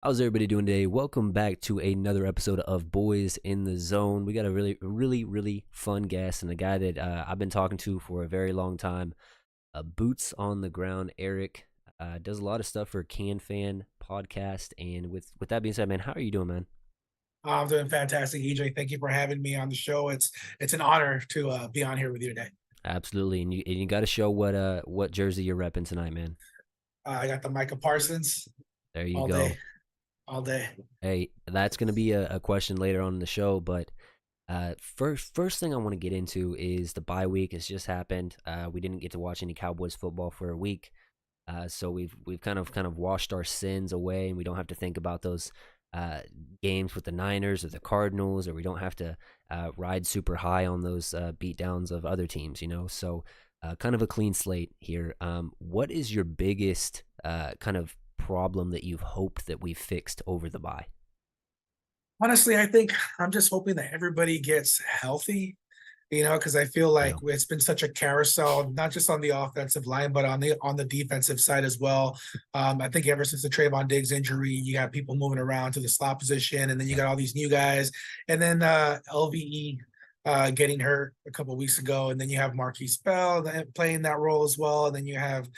How's everybody doing today? Welcome back to another episode of Boys in the Zone. We got a really fun guest and a guy that I've been talking to for a very long time. Boots on the ground, Eric does a lot of stuff for Can Fan podcast. And with that being said, man, how are you doing, man? I'm doing fantastic, EJ. Thank you for having me on the show. It's an honor to be on here with you today. Absolutely, and you got to show what jersey you're repping tonight, man. I got the Micah Parsons There you all day, go. all day. Hey, that's going to be a question later on in the show, but first thing I want to get into is the bye week has just happened. We didn't get to watch any Cowboys football for a week, so we've kind of washed our sins away, and we don't have to think about those games with the Niners or the Cardinals, or we don't have to ride super high on those beatdowns of other teams. So kind of a clean slate here. What is your biggest kind of problem that you've hoped that we've fixed over the bye? Honestly, I think I'm just hoping that everybody gets healthy, because I feel like Yeah. it's been such a carousel, not just on the offensive line, but on the defensive side as well. I think ever since the Trayvon Diggs injury, you got people moving around to the slot position, and then you Yep. got all these new guys, and then LVE getting hurt a couple of weeks ago, and then you have Marquise Bell playing that role as well, and then you have,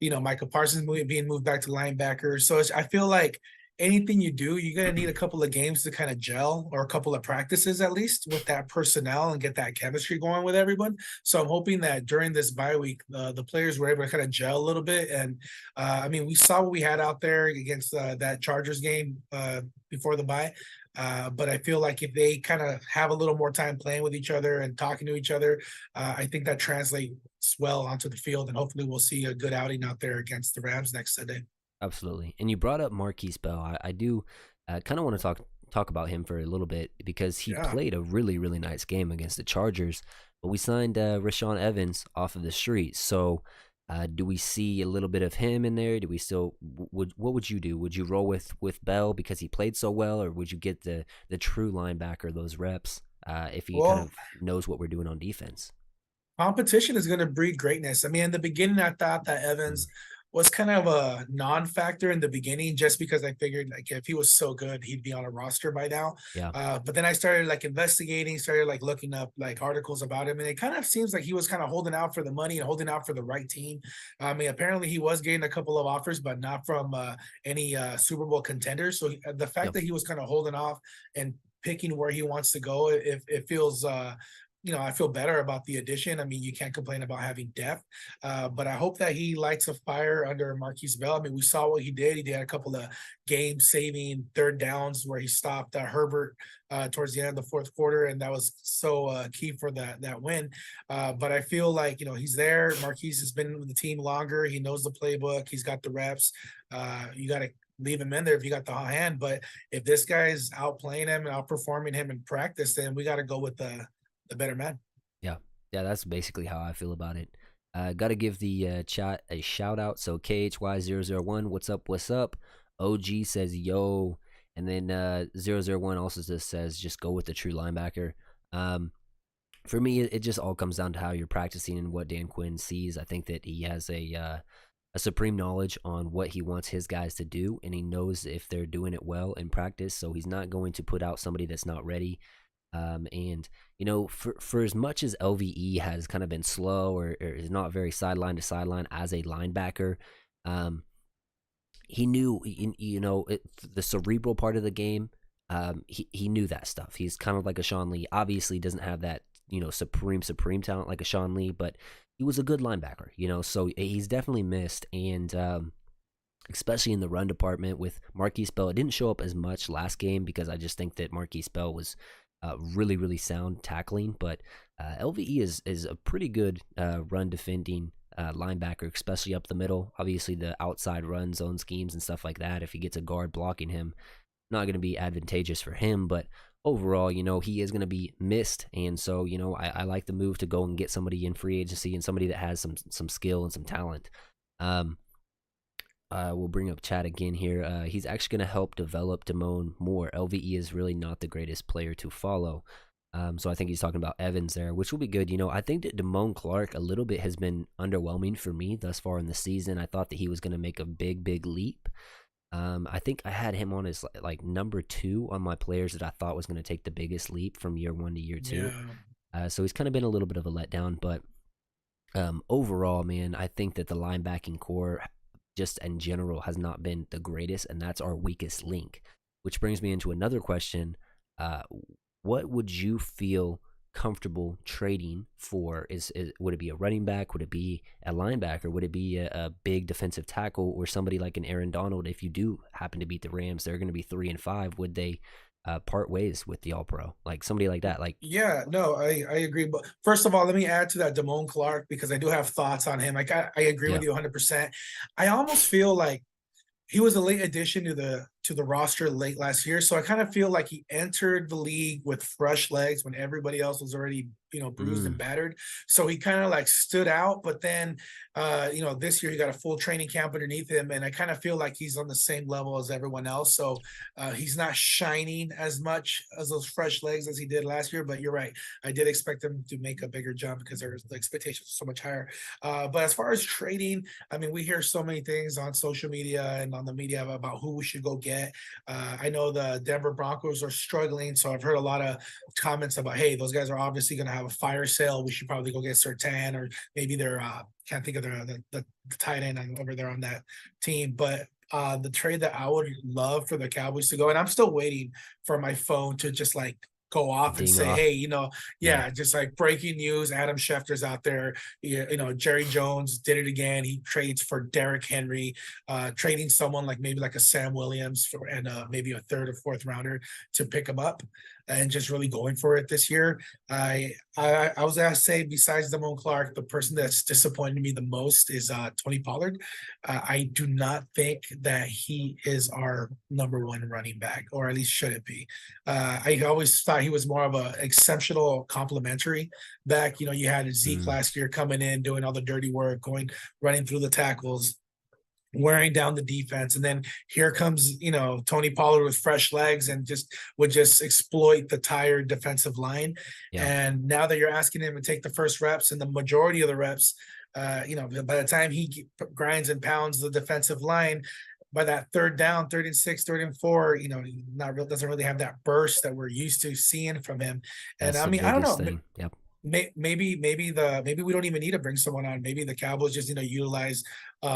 Micah Parsons being moved back to linebacker. So I feel like anything you do, you're gonna need a couple of games to kind of gel, or a couple of practices at least with that personnel and get that chemistry going with everyone. So I'm hoping that during this bye week, the players were able to kind of gel a little bit. And I mean, we saw what we had out there against that Chargers game before the bye. But I feel like if they kind of have a little more time playing with each other and talking to each other, I think that translates well onto the field, and hopefully we'll see a good outing out there against the Rams next Sunday. Absolutely. And you brought up Marquise Bell. I do kind of want to talk about him for a little bit because he Yeah. played a really nice game against the Chargers. But we signed Rashawn Evans off of the street. So do we see a little bit of him in there? Do we still what would you do? Would you roll with Bell because he played so well, or would you get the true linebacker those reps if he kind Well, of knows what we're doing on defense? competition is going to breed greatness. I mean, in the beginning, I thought that Mm. Evans was kind of a non-factor in the beginning, just because I figured like if he was so good, he'd be on a roster by now. Yeah. But then I started like investigating, started like looking up like articles about him, and it kind of seems like he was kind of holding out for the money and holding out for the right team. I mean, apparently he was getting a couple of offers, but not from any Super Bowl contenders. So the fact Yep. that he was kind of holding off and picking where he wants to go, it feels I feel better about the addition. I mean, you can't complain about having depth, but I hope that he lights a fire under Marquise Bell. I mean, we saw what he did. He did a couple of game-saving third downs where he stopped Herbert towards the end of the fourth quarter, and that was so key for that win. But I feel like he's there. Marquise has been with the team longer. He knows the playbook. He's got the reps. You got to leave him in there if you got the hot hand. But if this guy's outplaying him and outperforming him in practice, then we got to go with the better man. Yeah, yeah, that's basically how I feel about it. Got to give the chat a shout out. So KHY001, what's up? What's up? OG says yo, and then 001 also just says just go with the true linebacker. For me, it just all comes down to how you're practicing and what Dan Quinn sees. I think that he has a supreme knowledge on what he wants his guys to do, and he knows if they're doing it well in practice. So he's not going to put out somebody that's not ready. And for as much as LVE has kind of been slow or is not very sideline to sideline as a linebacker, um, he knew the cerebral part of the game. He knew that stuff. He's kind of like a Sean Lee. Obviously, doesn't have that supreme talent like a Sean Lee, but he was a good linebacker. So he's definitely missed, and especially in the run department with Marquise Bell. It didn't show up as much last game because I just think that Marquise Bell was really sound tackling, but LVE is a pretty good run defending linebacker, especially up the middle. Obviously, the outside run zone schemes and stuff like that, if he gets a guard blocking him, not going to be advantageous for him, but overall, he is going to be missed. And so, I like the move to go and get somebody in free agency and somebody that has some skill and some talent. We'll bring up Chad again here. He's actually going to help develop Damone more. LVE is really not the greatest player to follow. So I think he's talking about Evans there, which will be good. I think that Damone Clark a little bit has been underwhelming for me thus far in the season. I thought that he was going to make a big leap. I think I had him on as like number 2 on my players that I thought was going to take the biggest leap from year 1 to year 2. Yeah. So he's kind of been a little bit of a letdown, but overall, man, I think that the linebacking core, just in general, has not been the greatest, and that's our weakest link. Which brings me into another question: uh, what would you feel comfortable trading for? Is would it be a running back? Would it be a linebacker? Would it be a big defensive tackle or somebody like an Aaron Donald? If you do happen to beat the Rams, they're going to be 3-5. Would they part ways with the All Pro, like somebody like that? Like, Yeah, no, I agree. But first of all, let me add to that Damone Clark because I do have thoughts on him. Like I agree yeah, with you 100%. I almost feel like he was a late addition to the roster late last year. So I kind of feel like he entered the league with fresh legs when everybody else was already, bruised and mm, battered. So he kind of like stood out. But then this year he got a full training camp underneath him. And I kind of feel like he's on the same level as everyone else. So he's not shining as much as those fresh legs as he did last year. But you're right. I did expect him to make a bigger jump because the expectations are so much higher. But as far as trading, I mean, we hear so many things on social media and on the media about who we should go get. I know the Denver Broncos are struggling, so I've heard a lot of comments about, hey, those guys are obviously going to have a fire sale. We should probably go get Sertan, or maybe they're can't think of the tight end over there on that team, but. The trade that I would love for the Cowboys to go, and I'm still waiting for my phone to just like go off and ding say, off. hey, Yeah, yeah, just like breaking news. Adam Schefter's out there. Jerry Jones did it again. He trades for Derrick Henry, trading someone like maybe like a Sam Williams and maybe a third or fourth rounder to pick him up, and just really going for it this year. I was gonna say, besides Damone Clark, the person that's disappointed me the most is Tony Pollard. I do not think that he is our number one running back, or at least should it be. I always thought he was more of an exceptional complimentary back. You had Zeke mm, last year coming in, doing all the dirty work, running through the tackles, wearing down the defense. And then here comes, Tony Pollard with fresh legs and would just exploit the tired defensive line. yeah. And now that you're asking him to take the first reps and the majority of the reps, by the time he grinds and pounds the defensive line, by that third down, 36, 34, not real doesn't really have that burst that we're used to seeing from him. And That's I the mean, I don't biggest know. thing. Yep. Maybe we don't even need to bring someone on. Maybe the Cowboys just utilize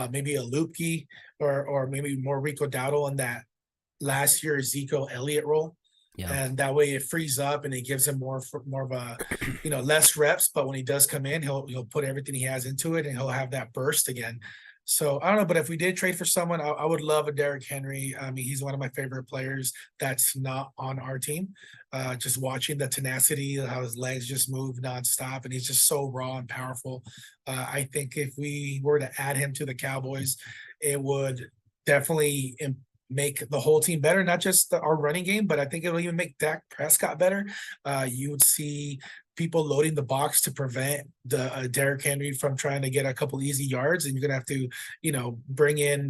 maybe a Lupke or maybe more Rico Dowdle in that last year Ezekiel Elliott role, Yeah. and that way it frees up and it gives him more of a less reps. But when he does come in, he'll put everything he has into it and he'll have that burst again. So I don't know, but if we did trade for someone, I would love a Derrick Henry. I mean, he's one of my favorite players that's not on our team. Just watching the tenacity, how his legs just move nonstop, and he's just so raw and powerful. I think if we were to add him to the Cowboys, it would definitely make the whole team better, not just our running game, but I think it'll even make Dak Prescott better. You would see people loading the box to prevent the Derrick Henry from trying to get a couple easy yards, and you're gonna have to, bring in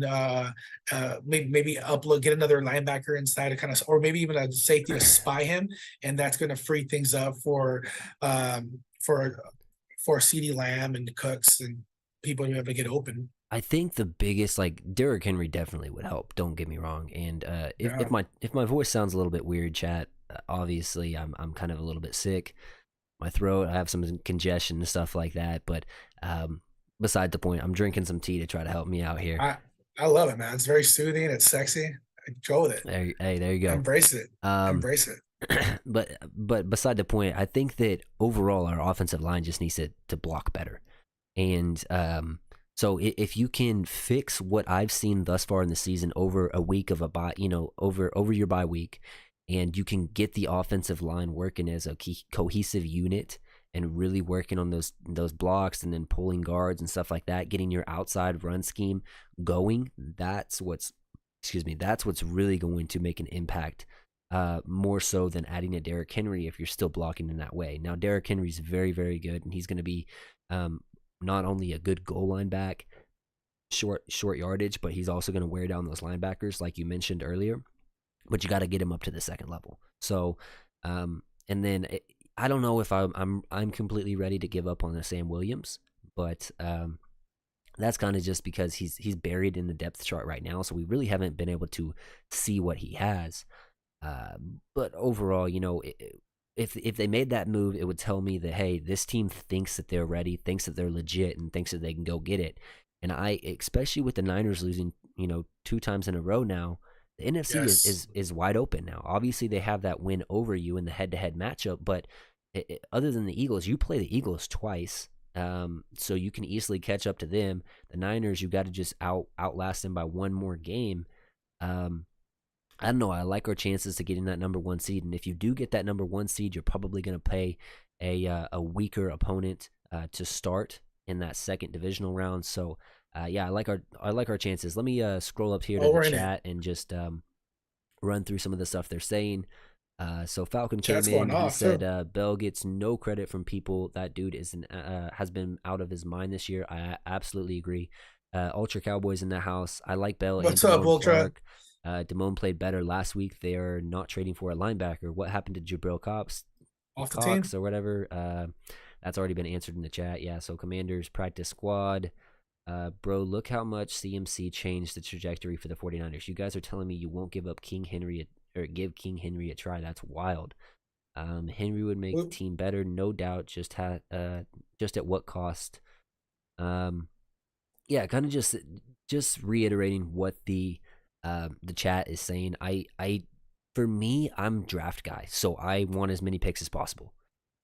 maybe upload, get another linebacker inside to kind of, or maybe even a safety to spy him, and that's gonna free things up um, for for CeeDee Lamb and Cooks and people who have to get open. I think the biggest, like, Derrick Henry definitely would help. Don't get me wrong. And if, Yeah. if my voice sounds a little bit weird, chat, obviously I'm kind of a little bit sick. My throat, I have some congestion and stuff like that. But beside the point, I'm drinking some tea to try to help me out here. I I love it, man. It's very soothing. It's sexy. Go with it. There you go. Embrace it. Um, Embrace it. but beside the point, I think that overall our offensive line just needs to block better. And so if you can fix what I've seen thus far in the season over a week of a bye, over your bye week, and you can get the offensive line working as a cohesive unit and really working on those blocks and then pulling guards and stuff like that, getting your outside run scheme going, that's what's really going to make an impact. More so than adding a Derrick Henry if you're still blocking in that way. Now, Derrick Henry's very, very good, and he's going to be not only a good goal line back, short yardage, but he's also going to wear down those linebackers, like you mentioned earlier. But you got to get him up to the second level. So, and then I don't know if I'm completely ready to give up on the Sam Williams, but That's kind of just because he's buried in the depth chart right now, so we really haven't been able to see what he has. Uh, but overall, if they made that move, it would tell me that hey, this team thinks that they're ready, thinks that they're legit, and thinks that they can go get it. And I, especially with the Niners losing, 2 times in a row now, the NFC is Yes. is is wide open now. Obviously, they have that win over you in the head-to-head matchup, but other than the Eagles, you play the Eagles twice, so you can easily catch up to them. The Niners, you got to just outlast them by one more game. Um, I don't know. I like our chances to getting that number 1 seed, and if you do get that number 1 seed, you're probably going to play a weaker opponent to start in that second divisional round. So, yeah, I like our chances. Let me scroll up here to Oh, the we're in it. chat and just run through some of the stuff they're saying. So Falcon came Chat's going in. He off said too. Bell gets no credit from people. That dude has been out of his mind this year. I absolutely agree. Ultra Cowboys in the house. I like Bell and What's up, Damone Ultra? Clark. Damone played better last week. They are not trading for a linebacker. What happened to Jabril Off the team? Cox or whatever? That's already been answered in the chat. Yeah. So Commanders practice squad. Bro, look how much CMC changed the trajectory for the 49ers. You guys are telling me you won't give up King Henry or give King Henry a try. That's wild. Henry would make the Who- team better, no doubt. Just at what cost? Um, yeah, kind of just reiterating what the chat is saying. For me, I'm draft guy, so I want as many picks as possible.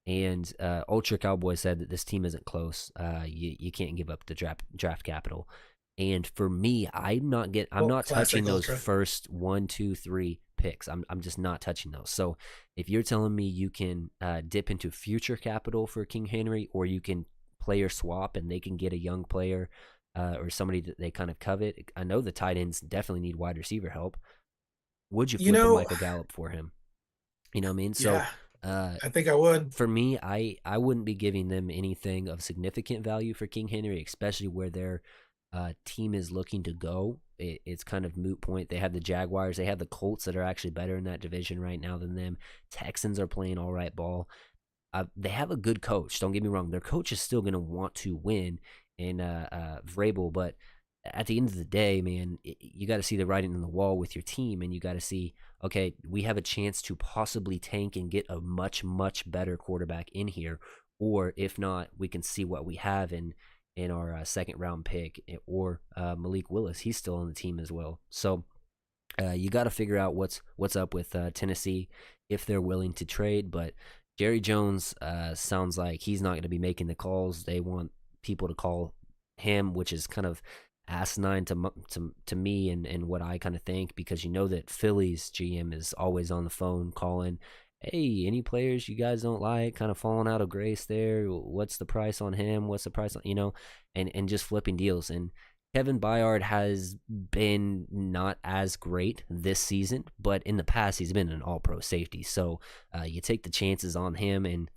And Ultra Cowboy said that this team isn't close. You can't give up the draft capital. And for me, I'm Well, not touching classic those Ultra. first 1, 2, 3 picks. I'm just not touching those. So if you're telling me you can dip into future capital for King Henry, or you can player swap and they can get a young player or somebody that they kind of covet. I know the tight ends definitely need wide receiver help. Would you You flip a know, Michael Gallup for him? You know what I mean? So yeah, uh, I think I would. for me, I wouldn't be giving them anything of significant value for King Henry, especially where their team is looking to go. It's kind of moot point. They have the Jaguars, they have the Colts that are actually better in that division right now than them. Texans are playing all right ball. They have a good coach. Don't get me wrong. Their coach is still going to want to win in Vrabel, but at the end of the day, man, you got to see the writing on the wall with your team, and you got to see, okay, we have a chance to possibly tank and get a much, much better quarterback in here, or if not, we can see what we have in our second round pick, or Malik Willis. He's still on the team as well. So you got to figure out what's up with Tennessee if they're willing to trade. But Jerry Jones sounds like he's not going to be making the calls. They want people to call him, which is kind of asinine to me and what I kind of think, because you know that Philly's GM is always on the phone calling. Hey, any players you guys don't like, kind of falling out of grace there? What's the price on him? What's the price on, and just flipping deals. And Kevin Byard has been not as great this season, but in the past he's been an all-pro safety. So you take the chances on him and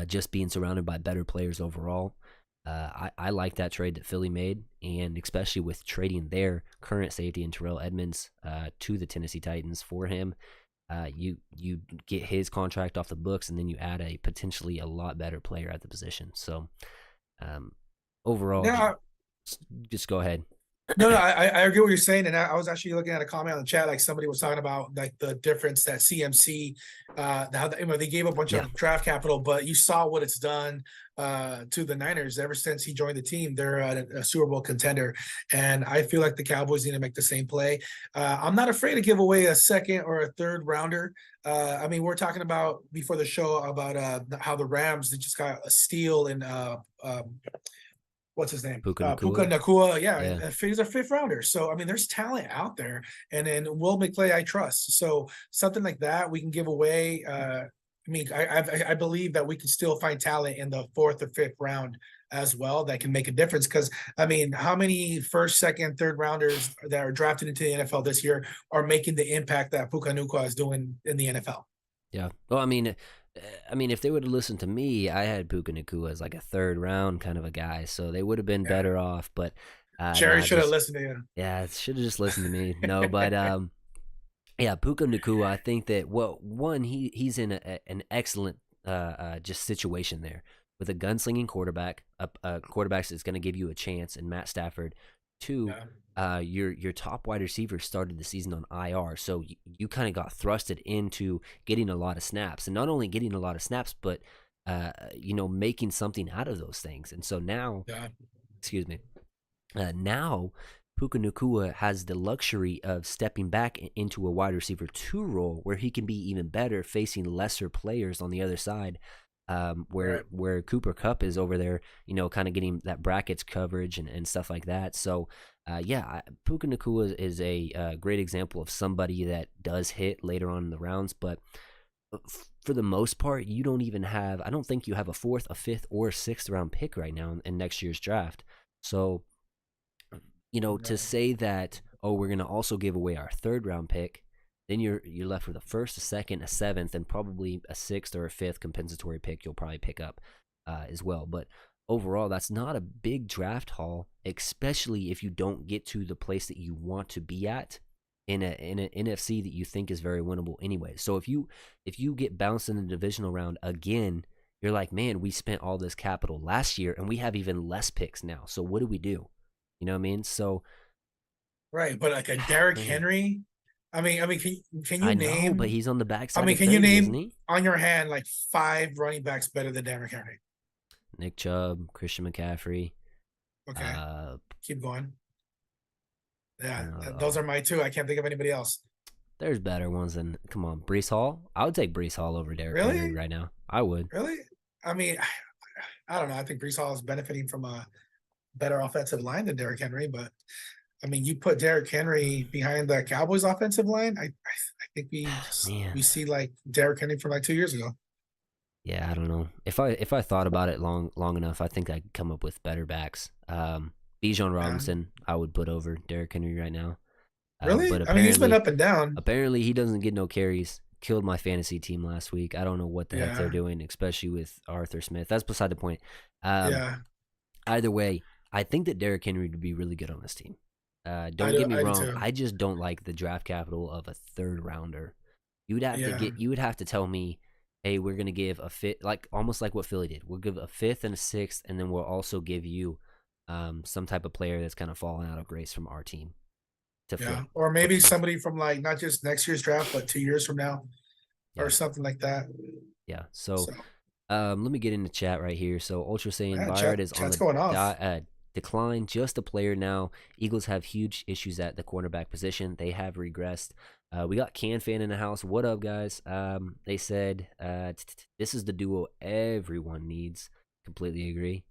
just being surrounded by better players overall. I like that trade that Philly made, and especially with trading their current safety in Terrell Edmonds to the Tennessee Titans for him. You get his contract off the books, and then you add a potentially a lot better player at the position. So um, overall, Now, just go ahead. no, no, I agree what you're saying, and I was actually looking at a comment on the chat, like somebody was talking about like the difference that CMC, how they gave a bunch Yeah, of draft capital, but you saw what it's done to the Niners ever since he joined the team. They're a Super Bowl contender, and I feel like the Cowboys need to make the same play. I'm not afraid to give away a second or a third rounder. I mean, we're talking about before the show about how the Rams they just got a steal and what's his name? Puka Puka Nakua. Nakua. Yeah, Yeah, he's a fifth rounder. So I mean, there's talent out there, and then Will McClay, I trust. So something like that we can give away. I mean, I believe that we can still find talent in the fourth or fifth round as well that can make a difference. Because I mean, how many first, second, third rounders that are drafted into the NFL this year are making the impact that Puka Nakua is doing in the NFL? yeah. Well, I mean, if they would have listened to me, I had Puka Nakua as like a third round kind of a guy, so they would have been Yeah, better off. But Jerry nah, should have just listened to you. yeah, should have just listened to me. No, but yeah, Puka Nakua. I think that well, one he's in an excellent just situation there. with a gunslinging quarterback, a quarterback that's going to give you a chance, and Matt Stafford. Two, Yeah. your top wide receiver started the season on IR, so you kind of got thrusted into getting a lot of snaps, and not only getting a lot of snaps, but making something out of those things. And so now, Yeah. excuse me, now Puka Nakua has the luxury of stepping back into a wide receiver 2 role where he can be even better facing lesser players on the other side. Right. Where Cooper Kupp is over there, kind of getting that brackets coverage and stuff like that. So, Puka Nakua is a great example of somebody that does hit later on in the rounds, but for the most part, you don't even have. I don't think you have a fourth, a fifth, or a sixth round pick right now in next year's draft. So, to Right. say that, oh, we're going to also give away our third round pick, then you're left with a first, a second, a seventh, and probably a sixth or a fifth compensatory pick you'll probably pick up as well. But overall, that's not a big draft haul, especially if you don't get to the place that you want to be at in an NFC that you think is very winnable anyway. So if you get bounced in the divisional round again, you're like, man, we spent all this capital last year and we have even less picks now. So what do we do? You know what I mean? So, Right. But like a Derrick man, Henry, can you I know, but name? he's on the backside of Can you 30, isn't name he? on your hand like 5 running backs better than Derrick Henry? Nick Chubb, Christian McCaffrey. Okay, Uh, keep going. Yeah, those uh, are my two. I can't think of anybody else. there's better ones than, come on, Brees Hall. I would take Brees Hall over Derrick Henry Really? right now. I would. Really? I mean, I don't know. I think Brees Hall is benefiting from a better offensive line than Derrick Henry, but I mean, you put Derrick Henry behind the Cowboys offensive line, I think Man, we see like Derrick Henry from like 2 years ago. yeah, I don't know. If I thought about it long enough, I think I could come up with better backs. Bijan Yeah. Robinson, I would put over Derrick Henry right now. Really? But I mean, he's been up and down. apparently he doesn't get no carries. Killed my fantasy team last week. I don't know what the heck they're Yeah. doing, especially with Arthur Smith. That's beside the point. Um, Yeah. Either way, I think that Derrick Henry would be really good on this team. Don't get me I do wrong. too. I just don't like the draft capital of a third rounder. You would have to Yeah. get. You would have to tell me, hey, we're gonna give a fifth, like almost like what Philly did. We'll give a fifth and a sixth, and then we'll also give you some type of player that's kind of fallen out of grace from our team to Yeah. flip. Or Flip maybe some. somebody from like not just next year's draft, but 2 years from now or Yeah, something like that. yeah. So So let me get in the chat right here. So Ultra saying yeah, Byard is on chat's the going off. decline, just a player now. Eagles have huge issues at the cornerback position. They have regressed. We got Can Fan in the house. What up, guys? They said this is the duo everyone needs. Completely agree.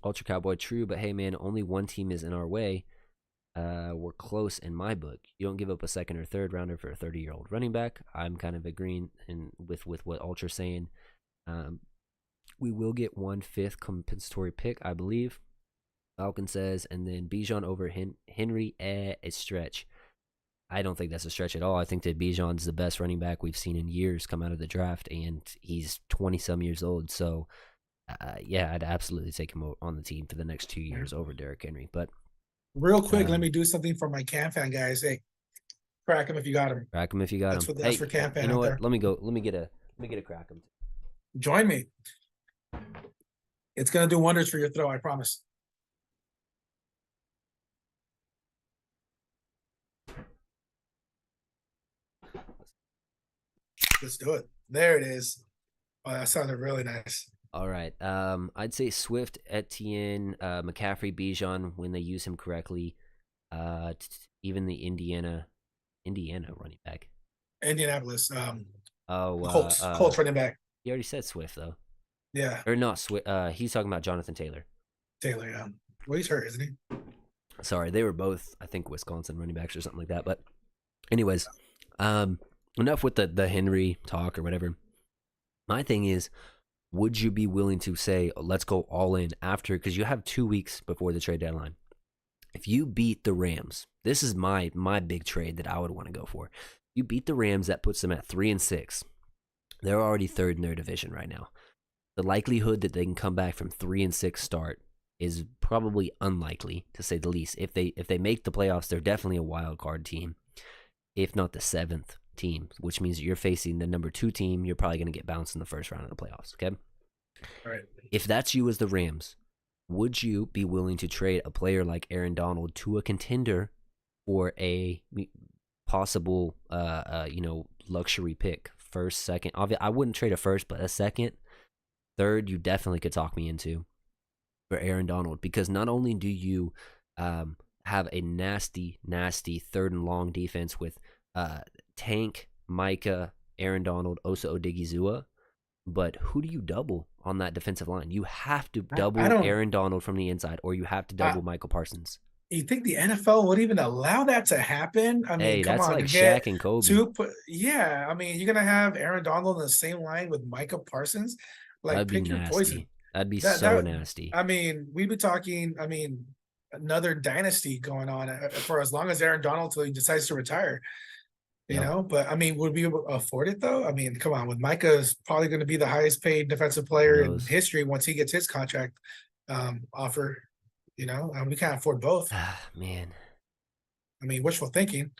Ultra Cowboy, true, but hey, man, only one team is in our way. We're close in my book. You don't give up a second or third rounder for a 30-year-old running back. I'm kind of agreeing with what Ultra's saying. Um, we will get 1/5 compensatory pick, I believe. Falcon says, and then Bijan over Henry, a stretch. I don't think that's a stretch at all. I think that Bijan's the best running back we've seen in years come out of the draft, and he's 20-some years old. So, yeah, I'd absolutely take him on the team for the next 2 years over Derrick Henry. But Real quick, let me do something for my Cam fan guys. Hey, crack him if you got him. crack him if you got him. That's Hey, for Cam you fan know out what? there. Let me go. Let me get a crack him. Join me. It's gonna do wonders for your throw, I promise. Let's do it. There it is. Oh, that sounded really nice. All right. I'd say Swift, Etienne, McCaffrey, Bijan when they use him correctly. Even the Indiana running back. Indianapolis. Oh, Colts running back. he already said Swift though, Yeah, or not Swift. He's talking about Jonathan Taylor. Taylor. Yeah. Well, he's hurt, isn't he? Sorry, they were both, I think, Wisconsin running backs or something like that. But, anyways, enough with the Henry talk or whatever. My thing is, would you be willing to say, let's go all in after? Because you have 2 weeks before the trade deadline. If you beat the Rams, this is my big trade that I would want to go for. You beat the Rams, that puts them at 3-6. They're already third in their division right now. The likelihood that they can come back from 3-6 start is probably unlikely, to say the least. If they make the playoffs, they're definitely a wild card team, if not the 7th team, which means you're facing the number 2 team. You're probably going to get bounced in the first round of the playoffs. Okay, Right. If that's you as the Rams, would you be willing to trade a player like Aaron Donald to a contender for a possible, luxury pick, first, second? I wouldn't trade a first, but a second, third, you definitely could talk me into for Aaron Donald, because not only do you have a nasty, nasty third and long defense with Tank, Micah, Aaron Donald, Osa Odigizua, but who do you double on that defensive line? You have to I double don't. Aaron Donald from the inside, or you have to I, double Michael Parsons. you think the NFL would even allow that to happen? I mean, Hey, come that's on, like to get Shaq and Kobe. two. Yeah, I mean, you're gonna have Aaron Donald in the same line with Micah Parsons. Like, That'd be pick your poison. nasty. That'd be That so that nasty. I mean, we'd be talking. I mean, another dynasty going on for as long as Aaron Donald till he decides to retire. Yep. But I mean, would we afford it though? I mean, come on, with Micah is probably going to be the highest paid defensive Who player in knows? history once he gets his contract offer. And we can't afford both. Ah, man. I mean, wishful thinking,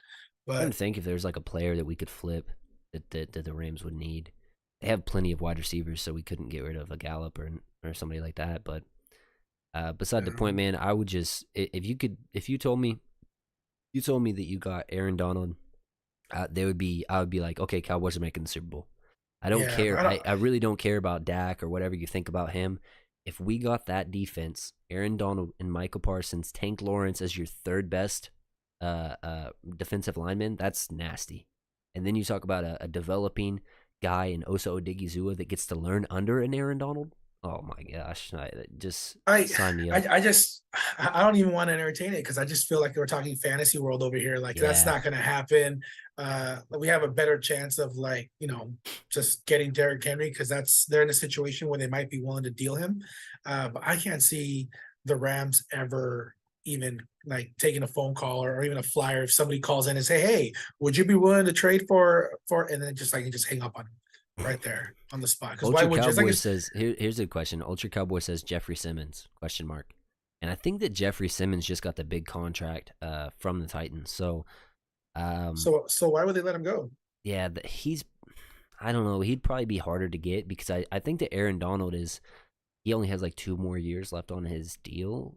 Trying but to think if there's like a player that we could flip that the Rams would need. They have plenty of wide receivers, so we couldn't get rid of a Gallup or somebody like that. But beside the point, um, man, I would just, if you told me that you got Aaron Donald, I would be like, okay, Cowboys are making the Super Bowl. I don't yeah, care. I don't. I really don't care about Dak or whatever you think about him. If we got that defense, Aaron Donald and Michael Parsons, Tank Lawrence as your third best defensive lineman, that's nasty. And then you talk about a developing guy in Osa Odigizua that gets to learn under an Aaron Donald. Oh my gosh, just I, sign me up. I just, I don't even want to entertain it because I just feel like we're talking fantasy world over here. Like that's Yeah, not going to happen. We have a better chance of just getting Derrick Henry because they're in a situation where they might be willing to deal him. But I can't see the Rams ever even like taking a phone call or even a flyer if somebody calls in and say, "Hey, would you be willing to trade for?" And then just hang up on him right there on the spot. Because why Ultra would you? It's like Cowboy it's says, here's a question. Ultra Cowboy says Jeffrey Simmons, question mark. And I think that Jeffrey Simmons just got the big contract from the Titans. So, um, so why would they let him go? yeah, he's, I don't know, he'd probably be harder to get because I think that Aaron Donald he only has like 2 more years left on his deal.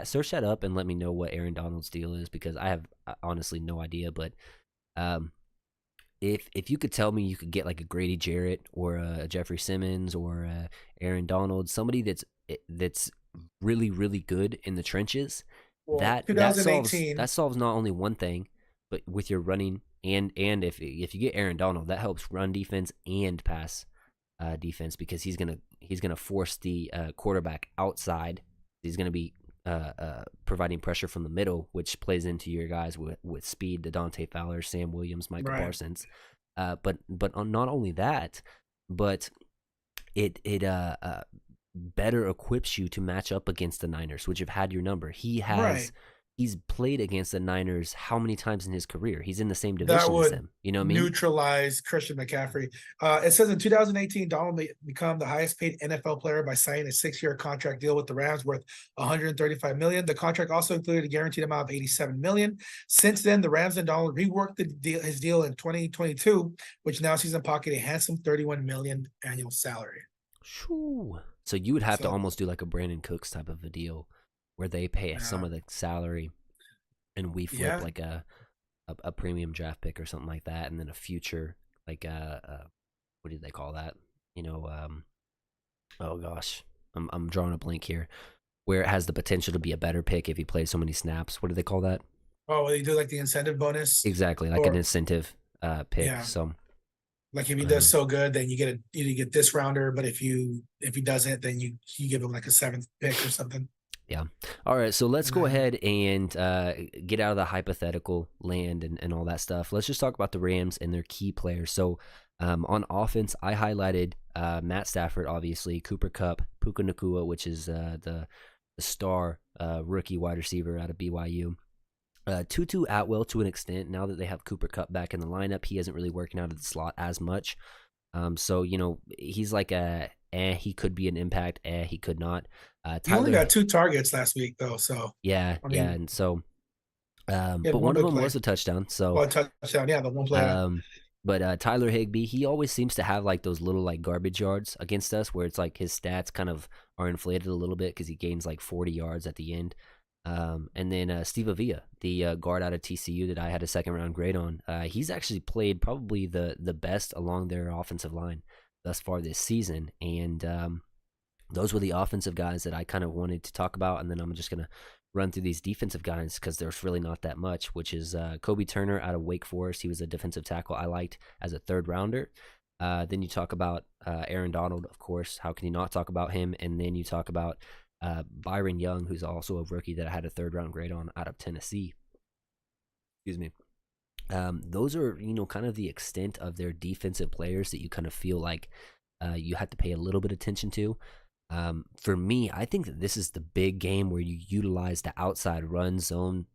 Search that up and let me know what Aaron Donald's deal is because I have honestly no idea. But um, if you could tell me you could get like a Grady Jarrett or a Jeffrey Simmons or Aaron Donald, somebody that's really really good in the trenches, Well, that 2018. solves not only one thing, but with your running and if you get Aaron Donald, that helps run defense and pass defense because he's gonna force the quarterback outside. He's gonna be providing pressure from the middle, which plays into your guys with speed, the Dante Fowler, Sam Williams, Michael Right. Parsons. But not only that, but it better equips you to match up against the Niners, which have had your number. Right. He's played against the Niners how many times in his career? He's in the same That division as would them. You know what I mean? neutralize Christian McCaffrey. It says in 2018, Donald become the highest paid NFL player by signing a 6-year contract deal with the Rams worth 135 million. The contract also included a guaranteed amount of 87 million. Since then, the Rams and Donald reworked his deal in 2022, which now sees him pocket a handsome 31 million annual salary. Shoo. So you would have to So almost do like a Brandon Cooks type of a deal where they pay some uh, of the salary and we flip yeah, like a premium draft pick or something like that, and then a future like what do they call that? You know, oh gosh, I'm drawing a blank here. Where it has the potential to be a better pick if he plays so many snaps. What do they call that? oh, they do like the incentive bonus, Exactly, like an or incentive pick. yeah, So like if he does um, so good, then you get this rounder. But if he doesn't, then you give him like a seventh pick or something. yeah. All right, so let's go Yeah. ahead and get out of the hypothetical land and all that stuff. Let's just talk about the Rams and their key players. So on offense, I highlighted Matt Stafford, obviously, Cooper Kupp, Puka Nakua, which is the star rookie wide receiver out of BYU. Tutu Atwell to an extent. Now that they have Cooper Kupp back in the lineup, he isn't really working out of the slot as much. So he's like he could be an impact. He could not. He only Tyler, got 2 targets last week, though. So yeah, I yeah, mean, and so, he had but one one of big them play, was a touchdown. So, one touchdown. Yeah, the one play. um, But Tyler Higbee, he always seems to have like those little like garbage yards against us, where it's like his stats kind of are inflated a little bit because he gains like 40 yards at the end. And then Steve Avila, the guard out of TCU that I had a second round grade on, he's actually played probably the best along their offensive line thus far this season. And those were the offensive guys that I kind of wanted to talk about. And then I'm just going to run through these defensive guys because there's really not that much, which is Kobe Turner out of Wake Forest. He was a defensive tackle I liked as a third rounder. Then you talk about Aaron Donald, of course. How can you not talk about him? And then you talk about Byron Young, who's also a rookie that I had a third round grade on out of Tennessee. Excuse me. Those are, kind of the extent of their defensive players that you kind of feel like you have to pay a little bit of attention to. For me, I think that this is the big game where you utilize the outside run zone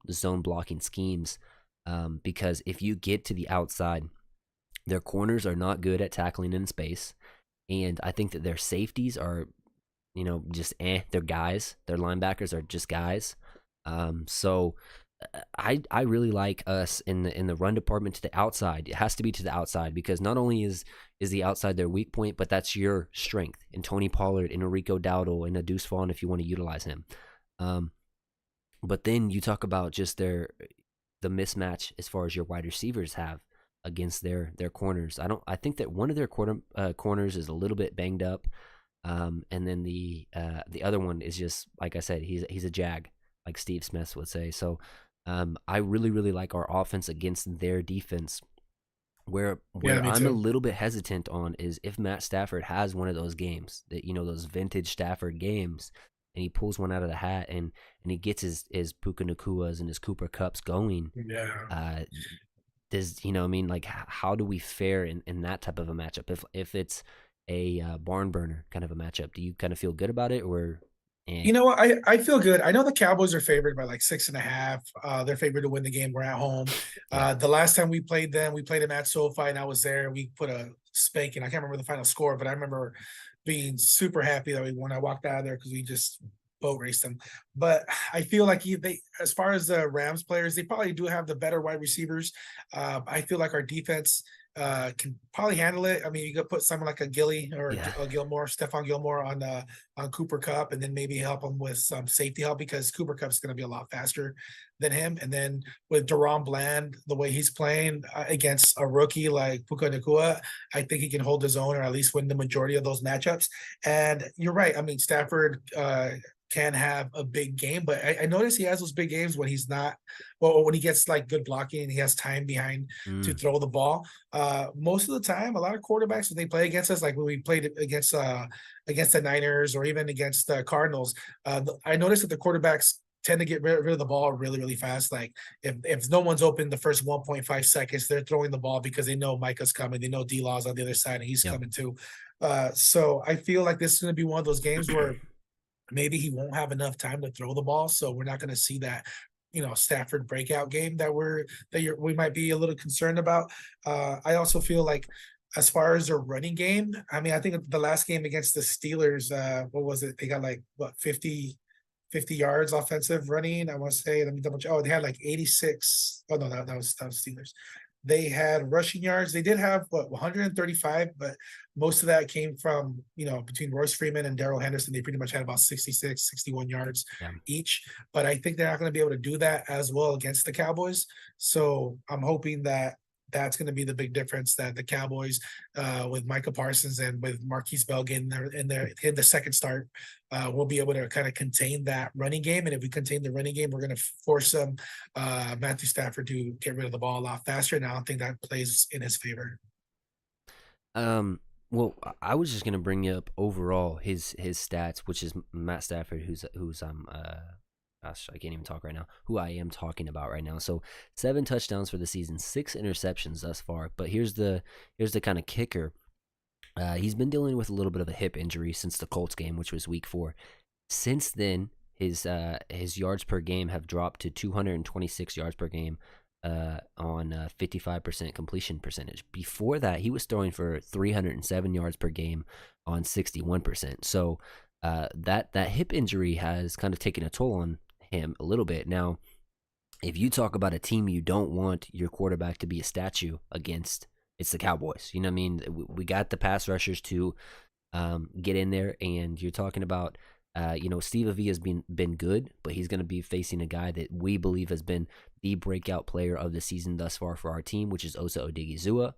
blocking schemes. Because if you get to the outside, their corners are not good at tackling in space. And I think that their safeties are, just they're guys. Their linebackers are just guys. So I really like us in the run department to the outside. It has to be to the outside because not only is the outside their weak point, but that's your strength. And Tony Pollard, and Enrico Dowdle, and a Deuce Vaughn if you want to utilize him. But then you talk about just the mismatch as far as your wide receivers have against their corners. I think that one of their corners is a little bit banged up, and then the other one is just like I said, he's a jag, like Steve Smith would say. So I really, really like our offense against their defense. Where I'm a little bit hesitant on is if Matt Stafford has one of those games that, those vintage Stafford games, and he pulls one out of the hat and he gets his Puka Nakuas and his Cooper Cups going. Yeah. Like how do we fare in that type of a matchup? If it's a barn burner kind of a matchup, do you kind of feel good about it or? You know what? I feel good. I know the Cowboys are favored by like 6.5. They're favored to win the game. We're at home. Yeah. The last time we played them at SoFi, and I was there. We put a spanking. I can't remember the final score, but I remember being super happy that we won. I walked out of there because we just boat raced them. But I feel like as far as the Rams players, they probably do have the better wide receivers. I feel like our defense can probably handle it. I mean, you could put someone like a Gilly or a Gilmore, Stephon Gilmore on Cooper Kupp, and then maybe help him with some safety help because Cooper Kupp's going to be a lot faster than him. And then with Deron Bland, the way he's playing against a rookie like Puka Nacua, I think he can hold his own or at least win the majority of those matchups. And you're right. I mean, Stafford can have a big game, but I notice he has those big games when he's not, well, when he gets like good blocking and he has time behind to throw the ball. Most of the time, a lot of quarterbacks when they play against us, like when we played against the Niners or even against the Cardinals, I noticed that the quarterbacks tend to get rid of the ball really, really fast. Like if no one's open the first 1.5 seconds, they're throwing the ball because they know Micah's coming. They know D-Law's on the other side and he's coming too. So I feel like this is going to be one of those games where maybe he won't have enough time to throw the ball. So we're not going to see that, Stafford breakout game that we might be a little concerned about. I also feel like as far as their running game, I mean, I think the last game against the Steelers, what was it? They got like 50 yards offensive running. I want to say, let me double check. Oh, they had like 86. Oh no, that was Steelers. They had rushing yards. They did have 135, but most of that came from, between Royce Freeman and Darrell Henderson. They pretty much had about 66, 61 yards each. But I think they're not going to be able to do that as well against the Cowboys. So I'm hoping that that's going to be the big difference, that the Cowboys with Micah Parsons and with Marquise Bell getting in the second start, we'll be able to kind of contain that running game. And if we contain the running game, we're going to force Matthew Stafford to get rid of the ball a lot faster. And I don't think that plays in his favor. Well, I was just going to bring up overall his stats, which is Matt Stafford, who's gosh, I can't even talk right now, who I am talking about right now. So 7 touchdowns for the season, 6 interceptions thus far. But here's the kind of kicker. He's been dealing with a little bit of a hip injury since the Colts game, which was week 4. Since then, his yards per game have dropped to 226 yards per game on 55% completion percentage. Before that, he was throwing for 307 yards per game on 61%. So that hip injury has kind of taken a toll on him a little bit. Now, if you talk about a team you don't want your quarterback to be a statue against, it's the Cowboys. You know what I mean? We got the pass rushers to get in there, and you're talking about, Steve Avila has been good, but he's going to be facing a guy that we believe has been the breakout player of the season thus far for our team, which is Osa Odigizua.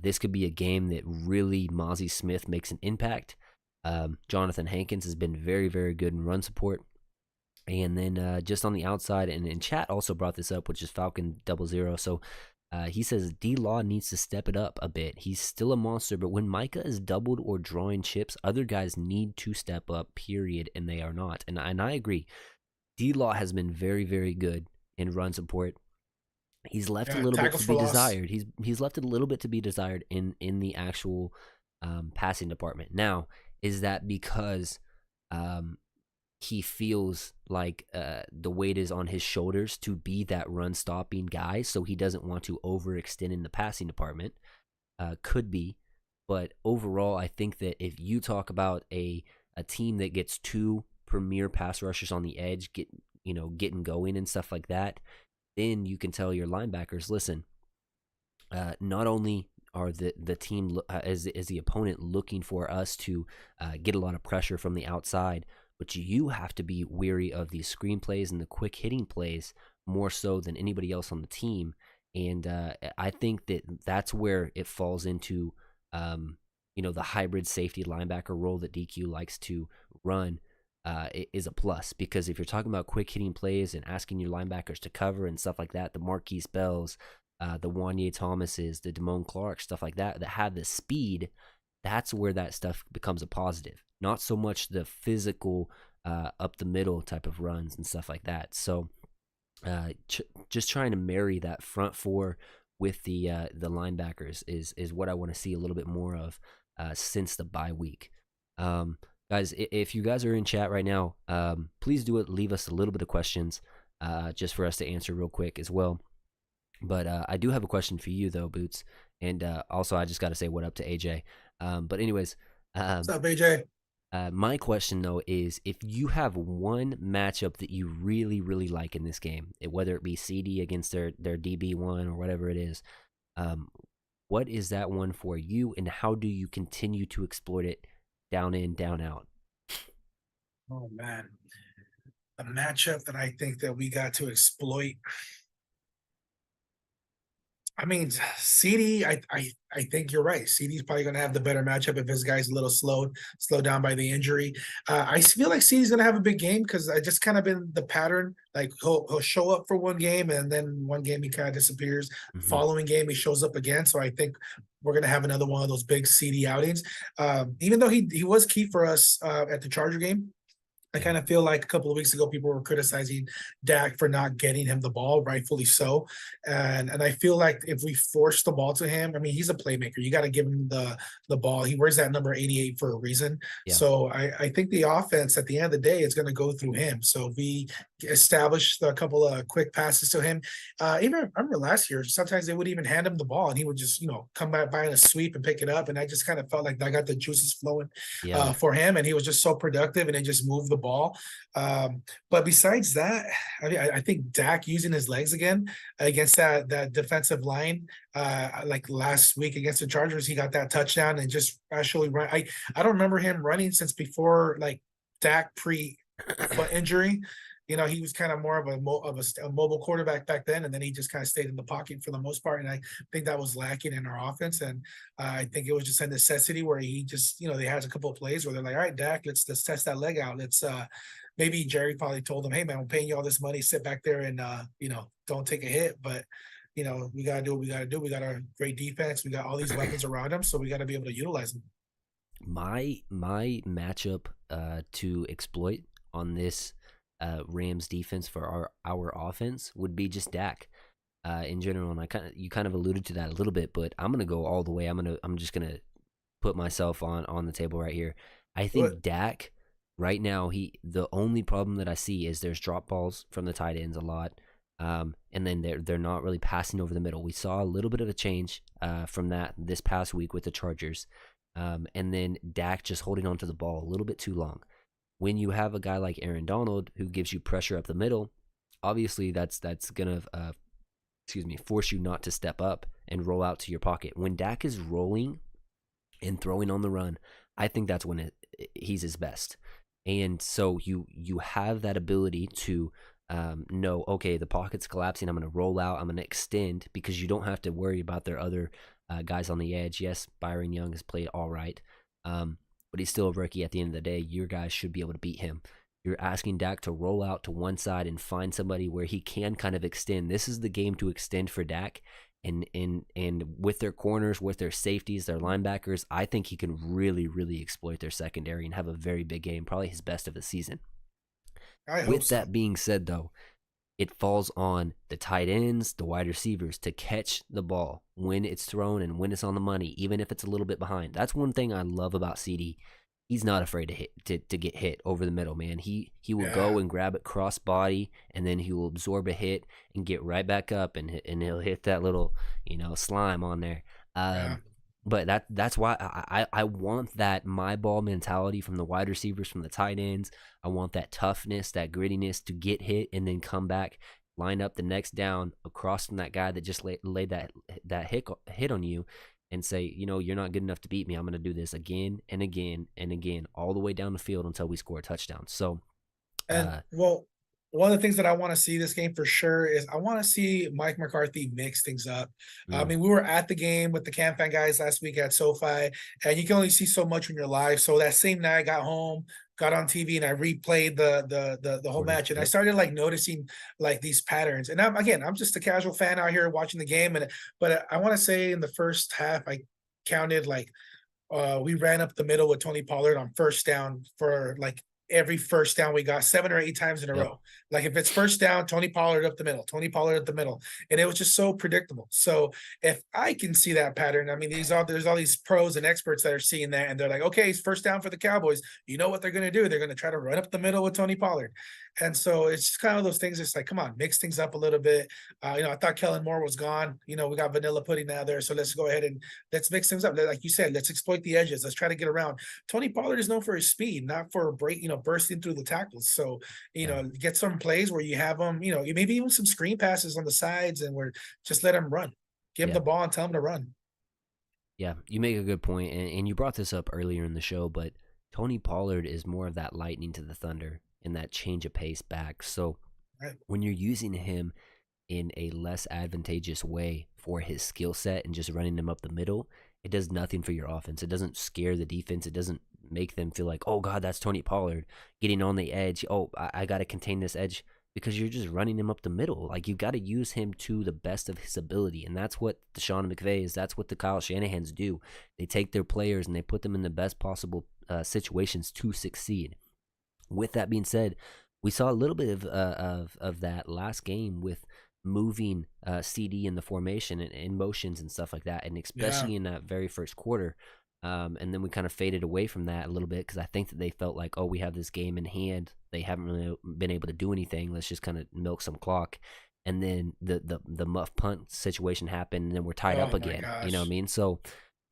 This could be a game that really Mozzie Smith makes an impact. Jonathan Hankins has been very, very good in run support. And then just on the outside, and chat also brought this up, which is Falcon00. So he says D-Law needs to step it up a bit. He's still a monster, but when Micah is doubled or drawing chips, other guys need to step up, period, and they are not. And I agree. D-Law has been very, very good in run support. He's left a Yeah, little bit tackles to for be loss. desired. He's left a little bit to be desired in the actual passing department. Now, is that because he feels like the weight is on his shoulders to be that run stopping guy, so he doesn't want to overextend in the passing department? Could be, but overall, I think that if you talk about a team that gets two premier pass rushers on the edge, getting going and stuff like that, then you can tell your linebackers, listen, not only are the team as the opponent looking for us to get a lot of pressure from the outside, but you have to be weary of these screen plays and the quick hitting plays more so than anybody else on the team. And I think that that's where it falls into, the hybrid safety linebacker role that DQ likes to run. Is a plus, because if you're talking about quick hitting plays and asking your linebackers to cover and stuff like that, the Marquise Bells, the Wanye Thomases, the Damone Clark, stuff like that have the speed, that's where that stuff becomes a positive. Not so much the physical up the middle type of runs and stuff like that. So just trying to marry that front four with the linebackers is what I want to see a little bit more of since the bye week. Guys, if you guys are in chat right now, please do it. Leave us a little bit of questions just for us to answer real quick as well. But I do have a question for you, though, Boots. And also, I just got to say what up to AJ. But anyways, What's up, AJ? my question, though, is if you have one matchup that you really, really like in this game, whether it be CD against their DB1 or whatever it is, what is that one for you, and how do you continue to exploit it down in, down out? Oh man, a matchup that I think that we got to exploit. I mean, CD, I think you're right. CD's probably going to have the better matchup if his guy's a little slowed down by the injury. I feel like CD's going to have a big game because I just kind of been the pattern. Like he'll show up for one game and then one game he kind of disappears. Mm-hmm. Following game he shows up again. So I think we're going to have another one of those big CD outings. Even though he was key for us at the Charger game. I kind of feel like a couple of weeks ago, people were criticizing Dak for not getting him the ball, rightfully so. And I feel like if we force the ball to him, I mean, he's a playmaker. You got to give him the ball. He wears that number 88 for a reason. Yeah. So I think the offense at the end of the day is going to go through him. So if we establish a couple of quick passes to him, even I remember last year, sometimes they would even hand him the ball and he would just, come back by in a sweep and pick it up. And I just kind of felt like I got the juices flowing for him. And he was just so productive and they just moved the ball. But besides that, I mean, I think Dak using his legs again against that defensive line, like last week against the Chargers, he got that touchdown and just actually run. I don't remember him running since before like Dak pre-foot injury. He was kind of more of a mobile quarterback back then, and then he just kind of stayed in the pocket for the most part. And I think that was lacking in our offense. And I think it was just a necessity where he just, they had a couple of plays where they're like, all right, Dak, let's test that leg out. Let's maybe Jerry probably told him, hey man, I'm paying you all this money, sit back there and don't take a hit. But we gotta do what we gotta do. We got a great defense. We got all these weapons around him, so we got to be able to utilize them. My matchup to exploit on this Rams defense for our offense would be just Dak in general, and you kind of alluded to that a little bit, but I'm gonna go all the way. I'm just gonna put myself on the table right here. I think Dak right now, the only problem that I see is there's drop balls from the tight ends a lot, and then they're not really passing over the middle. We saw a little bit of a change from that this past week with the Chargers, and then Dak just holding onto the ball a little bit too long. When you have a guy like Aaron Donald who gives you pressure up the middle, obviously that's gonna force you not to step up and roll out to your pocket. When Dak is rolling and throwing on the run, I think that's when he's his best. And so you have that ability to know, okay, the pocket's collapsing. I'm going to roll out. I'm going to extend, because you don't have to worry about their other guys on the edge. Yes, Byron Young has played all right, but he's still a rookie. At the end of the day, your guys should be able to beat him. You're asking Dak to roll out to one side and find somebody where he can kind of extend. This is the game to extend for Dak. And with their corners, with their safeties, their linebackers, I think he can really, really exploit their secondary and have a very big game, probably his best of the season. I hope With so. that being said, though, it falls on the tight ends, the wide receivers to catch the ball when it's thrown and when it's on the money, even if it's a little bit behind. That's one thing I love about CD. He's not afraid to get hit over the middle, man. He will Yeah, go and grab it cross body, and then he will absorb a hit and get right back up, and he'll hit that little slime on there. yeah. But that's why I want that my ball mentality from the wide receivers, from the tight ends. I want that toughness, that grittiness to get hit and then come back, line up the next down across from that guy that just laid that hit on you, and say, you're not good enough to beat me. I'm going to do this again and again and again, all the way down the field until we score a touchdown. So, And uh, well, one of the things that I want to see this game for sure is I want to see Mike McCarthy mix things up. I mm, mean, we were at the game with the Cam Fan guys last week at SoFi, and you can only see so much when you're live. So that same night, I got home, got on TV, and I replayed the whole quarter, match, and I yep, started like noticing like these patterns. And I'm just a casual fan out here watching the game, but I want to say in the first half, I counted like we ran up the middle with Tony Pollard on first down for like every first down we got 7 or 8 times in a yep, row. Like if it's first down, Tony Pollard up the middle, Tony Pollard up the middle. And it was just so predictable. So if I can see that pattern, I mean, there's all these pros and experts that are seeing that and they're like, okay, it's first down for the Cowboys. You know what they're gonna do? They're gonna try to run up the middle with Tony Pollard. And so it's just kind of those things. It's like, come on, mix things up a little bit. I thought Kellen Moore was gone. We got vanilla pudding now there. So let's go ahead and let's mix things up. Like you said, let's exploit the edges. Let's try to get around. Tony Pollard is known for his speed, not for bursting through the tackles. So, yeah, get some plays where you have them, maybe even some screen passes on the sides and where just let him run. Give him yeah. the ball and tell him to run. Yeah, you make a good point, and you brought this up earlier in the show, but Tony Pollard is more of that lightning to the thunder and that change of pace back. So Right. when you're using him in a less advantageous way for his skill set and just running him up the middle, it does nothing for your offense. It doesn't scare the defense. It doesn't make them feel like, oh God, that's Tony Pollard getting on the edge. Oh, I got to contain this edge, because you're just running him up the middle. Like, you've got to use him to the best of his ability. And that's what the Sean McVays, that's what the Kyle Shanahans do. They take their players and they put them in the best possible situations to succeed. With that being said, we saw a little bit of that last game with moving CD in the formation and in motions and stuff like that, and Yeah. especially in that very first quarter. And then we kind of faded away from that a little bit, because I think that they felt like, oh, we have this game in hand. They haven't really been able to do anything. Let's just kind of milk some clock. And then the muff punt situation happened, and then we're tied up Oh my again. You know what I gosh. mean? So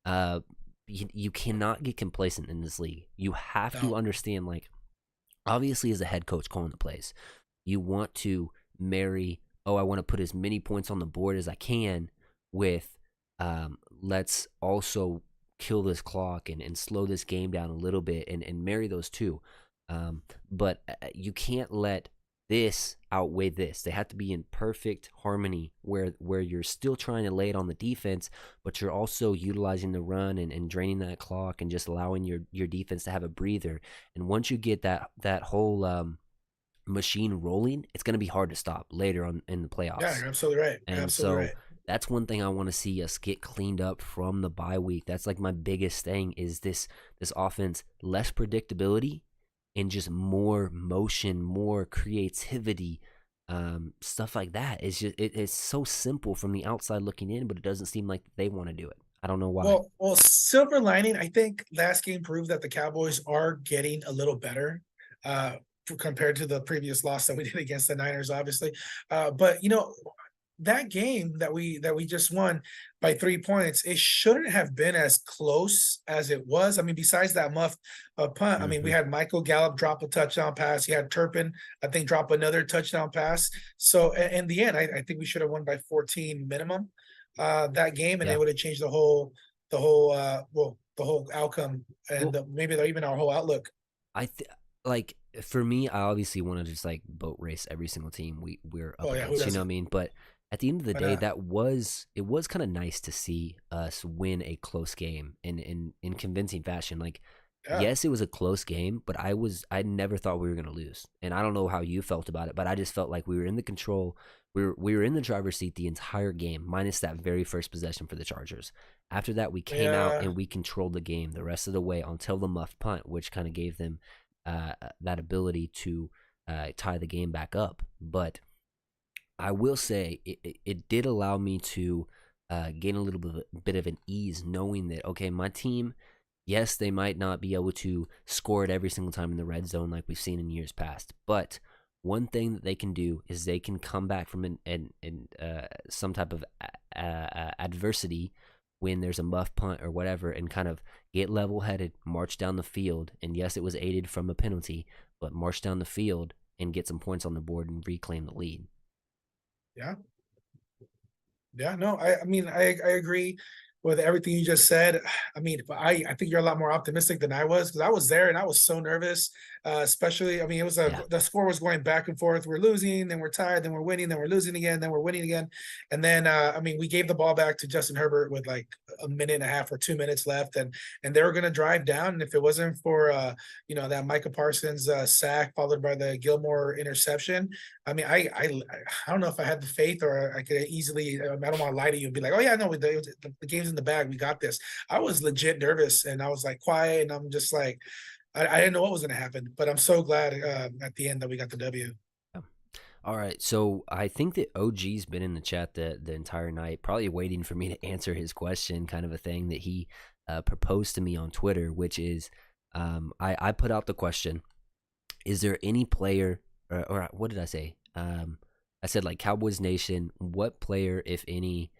uh, you cannot get complacent in this league. You have to No. understand, like, obviously, as a head coach calling the plays, you want to marry, oh, I want to put as many points on the board as I can with, let's also kill this clock and slow this game down a little bit, and marry those two. But you can't let this outweigh this. They have to be in perfect harmony, where you're still trying to lay it on the defense, but you're also utilizing the run and draining that clock and just allowing your defense to have a breather. And once you get that whole machine rolling, it's going to be hard to stop later on in the Yeah, playoffs. you're absolutely right. And Absolutely so right. that's one thing I want to see us get cleaned up from the bye week. That's like my biggest thing, is this offense, less predictability and just more motion, more creativity, stuff like that. It's just it's so simple from the outside looking in, but it doesn't seem like they want to do it. I don't know why. Well, silver lining, I think last game proved that the Cowboys are getting a little better compared to the previous loss that we did against the Niners, obviously. But that game that we just won by 3 points, it shouldn't have been as close as it was. I mean, besides that muff punt, I mean, we Hmm. had Michael Gallup drop a touchdown pass. You had Turpin, I think, drop another touchdown pass. So in the end, I think we should have won by 14 minimum. that game, and they Yeah. would have changed the whole outcome, and Well, maybe even our whole outlook. I like for me, I obviously want to just like boat race every single team we're up Oh yeah, who against. You know what I doesn't? mean? But at the end of the Why day, not? it was kind of nice to see us win a close game in convincing fashion. Like, Yeah, yes, it was a close game, but I never thought we were gonna lose. And I don't know how you felt about it, but I just felt like we were in the control. We were in the driver's seat the entire game, minus that very first possession for the Chargers. After that, we came out yeah, and we controlled the game the rest of the way until the muffed punt, which kind of gave them that ability to tie the game back up. But I will say it did allow me to gain a little bit of an ease knowing that, okay, my team, yes, they might not be able to score it every single time in the red zone like we've seen in years past, but one thing that they can do is they can come back from some type of adversity when there's a muff punt or whatever and kind of get level headed, march down the field. And yes, it was aided from a penalty, but march down the field and get some points on the board and reclaim the lead. yeah. Yeah, no, I mean, I agree with everything you just said. I mean, but I think you're a lot more optimistic than I was, because I was there and I was so nervous. Especially, I mean, it was Yeah. the score was going back and forth. We're losing, then we're tired, then we're winning, then we're losing again, then we're winning again. And then I mean, we gave the ball back to Justin Herbert with like a minute and a half or 2 minutes left, and they were gonna drive down. And if it wasn't for that Micah Parsons sack followed by the Gilmore interception, I mean, I don't know if I had the faith, or I could easily. I don't want to lie to you and be like, oh yeah, no, the game's in the bag. We got this. I was legit nervous, and I was like quiet, and I'm just like, I didn't know what was going to happen. But I'm so glad at the end that we got the W. Yeah. All right, so I think that OG's been in the chat the entire night, probably waiting for me to answer his question, kind of a thing that he proposed to me on Twitter, which is I put out the question: is there any player, or what did I say? I said like Cowboys Nation, what player, if any,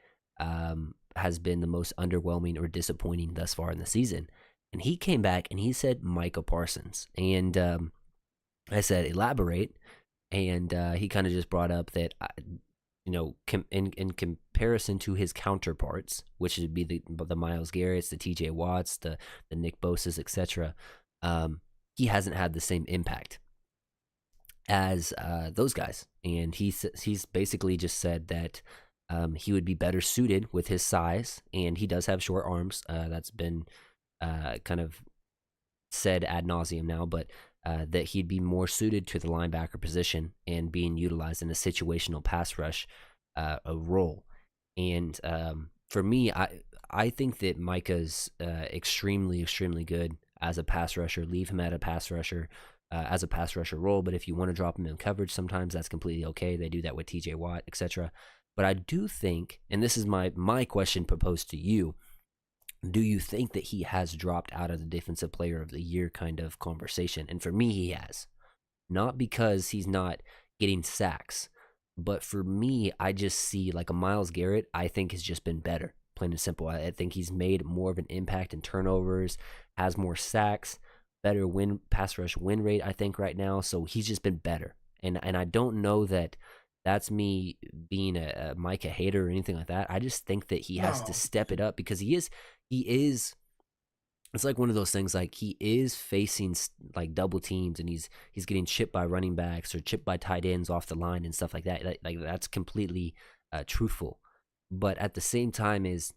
has been the most underwhelming or disappointing thus far in the season? And he came back and he said Micah Parsons, and I said elaborate, and he kind of just brought up that in comparison to his counterparts, which would be the Myles Garrett's, the T.J. Watts, the Nick Bosa's, etc. He hasn't had the same impact as those guys, and he's basically just said that he would be better suited with his size, and he does have short arms. That's been kind of said ad nauseum now, but that he'd be more suited to the linebacker position and being utilized in a situational pass rush a role. And for me, I think that Micah's extremely good as a pass rusher. Leave him at a pass rusher as a pass rusher role, but if you want to drop him in coverage, sometimes that's completely okay. They do that with T.J. Watt, etc. But I do think, and this is my question proposed to you: do you think that he has dropped out of the defensive player of the year kind of conversation? And for me, he has. Not because he's not getting sacks, but for me, I just see like a Myles Garrett, I think has just been better, plain and simple. I think he's made more of an impact in turnovers, has more sacks, better pass rush win rate, I think, right now. So he's just been better. And I don't know that that's me being a Micah hater or anything like that. I just think that he has to No, step it up because he is it's like one of those things, like he is facing like double teams and he's getting chipped by running backs or chipped by tight ends off the line and stuff like that. Like that's completely truthful. But at the same time, is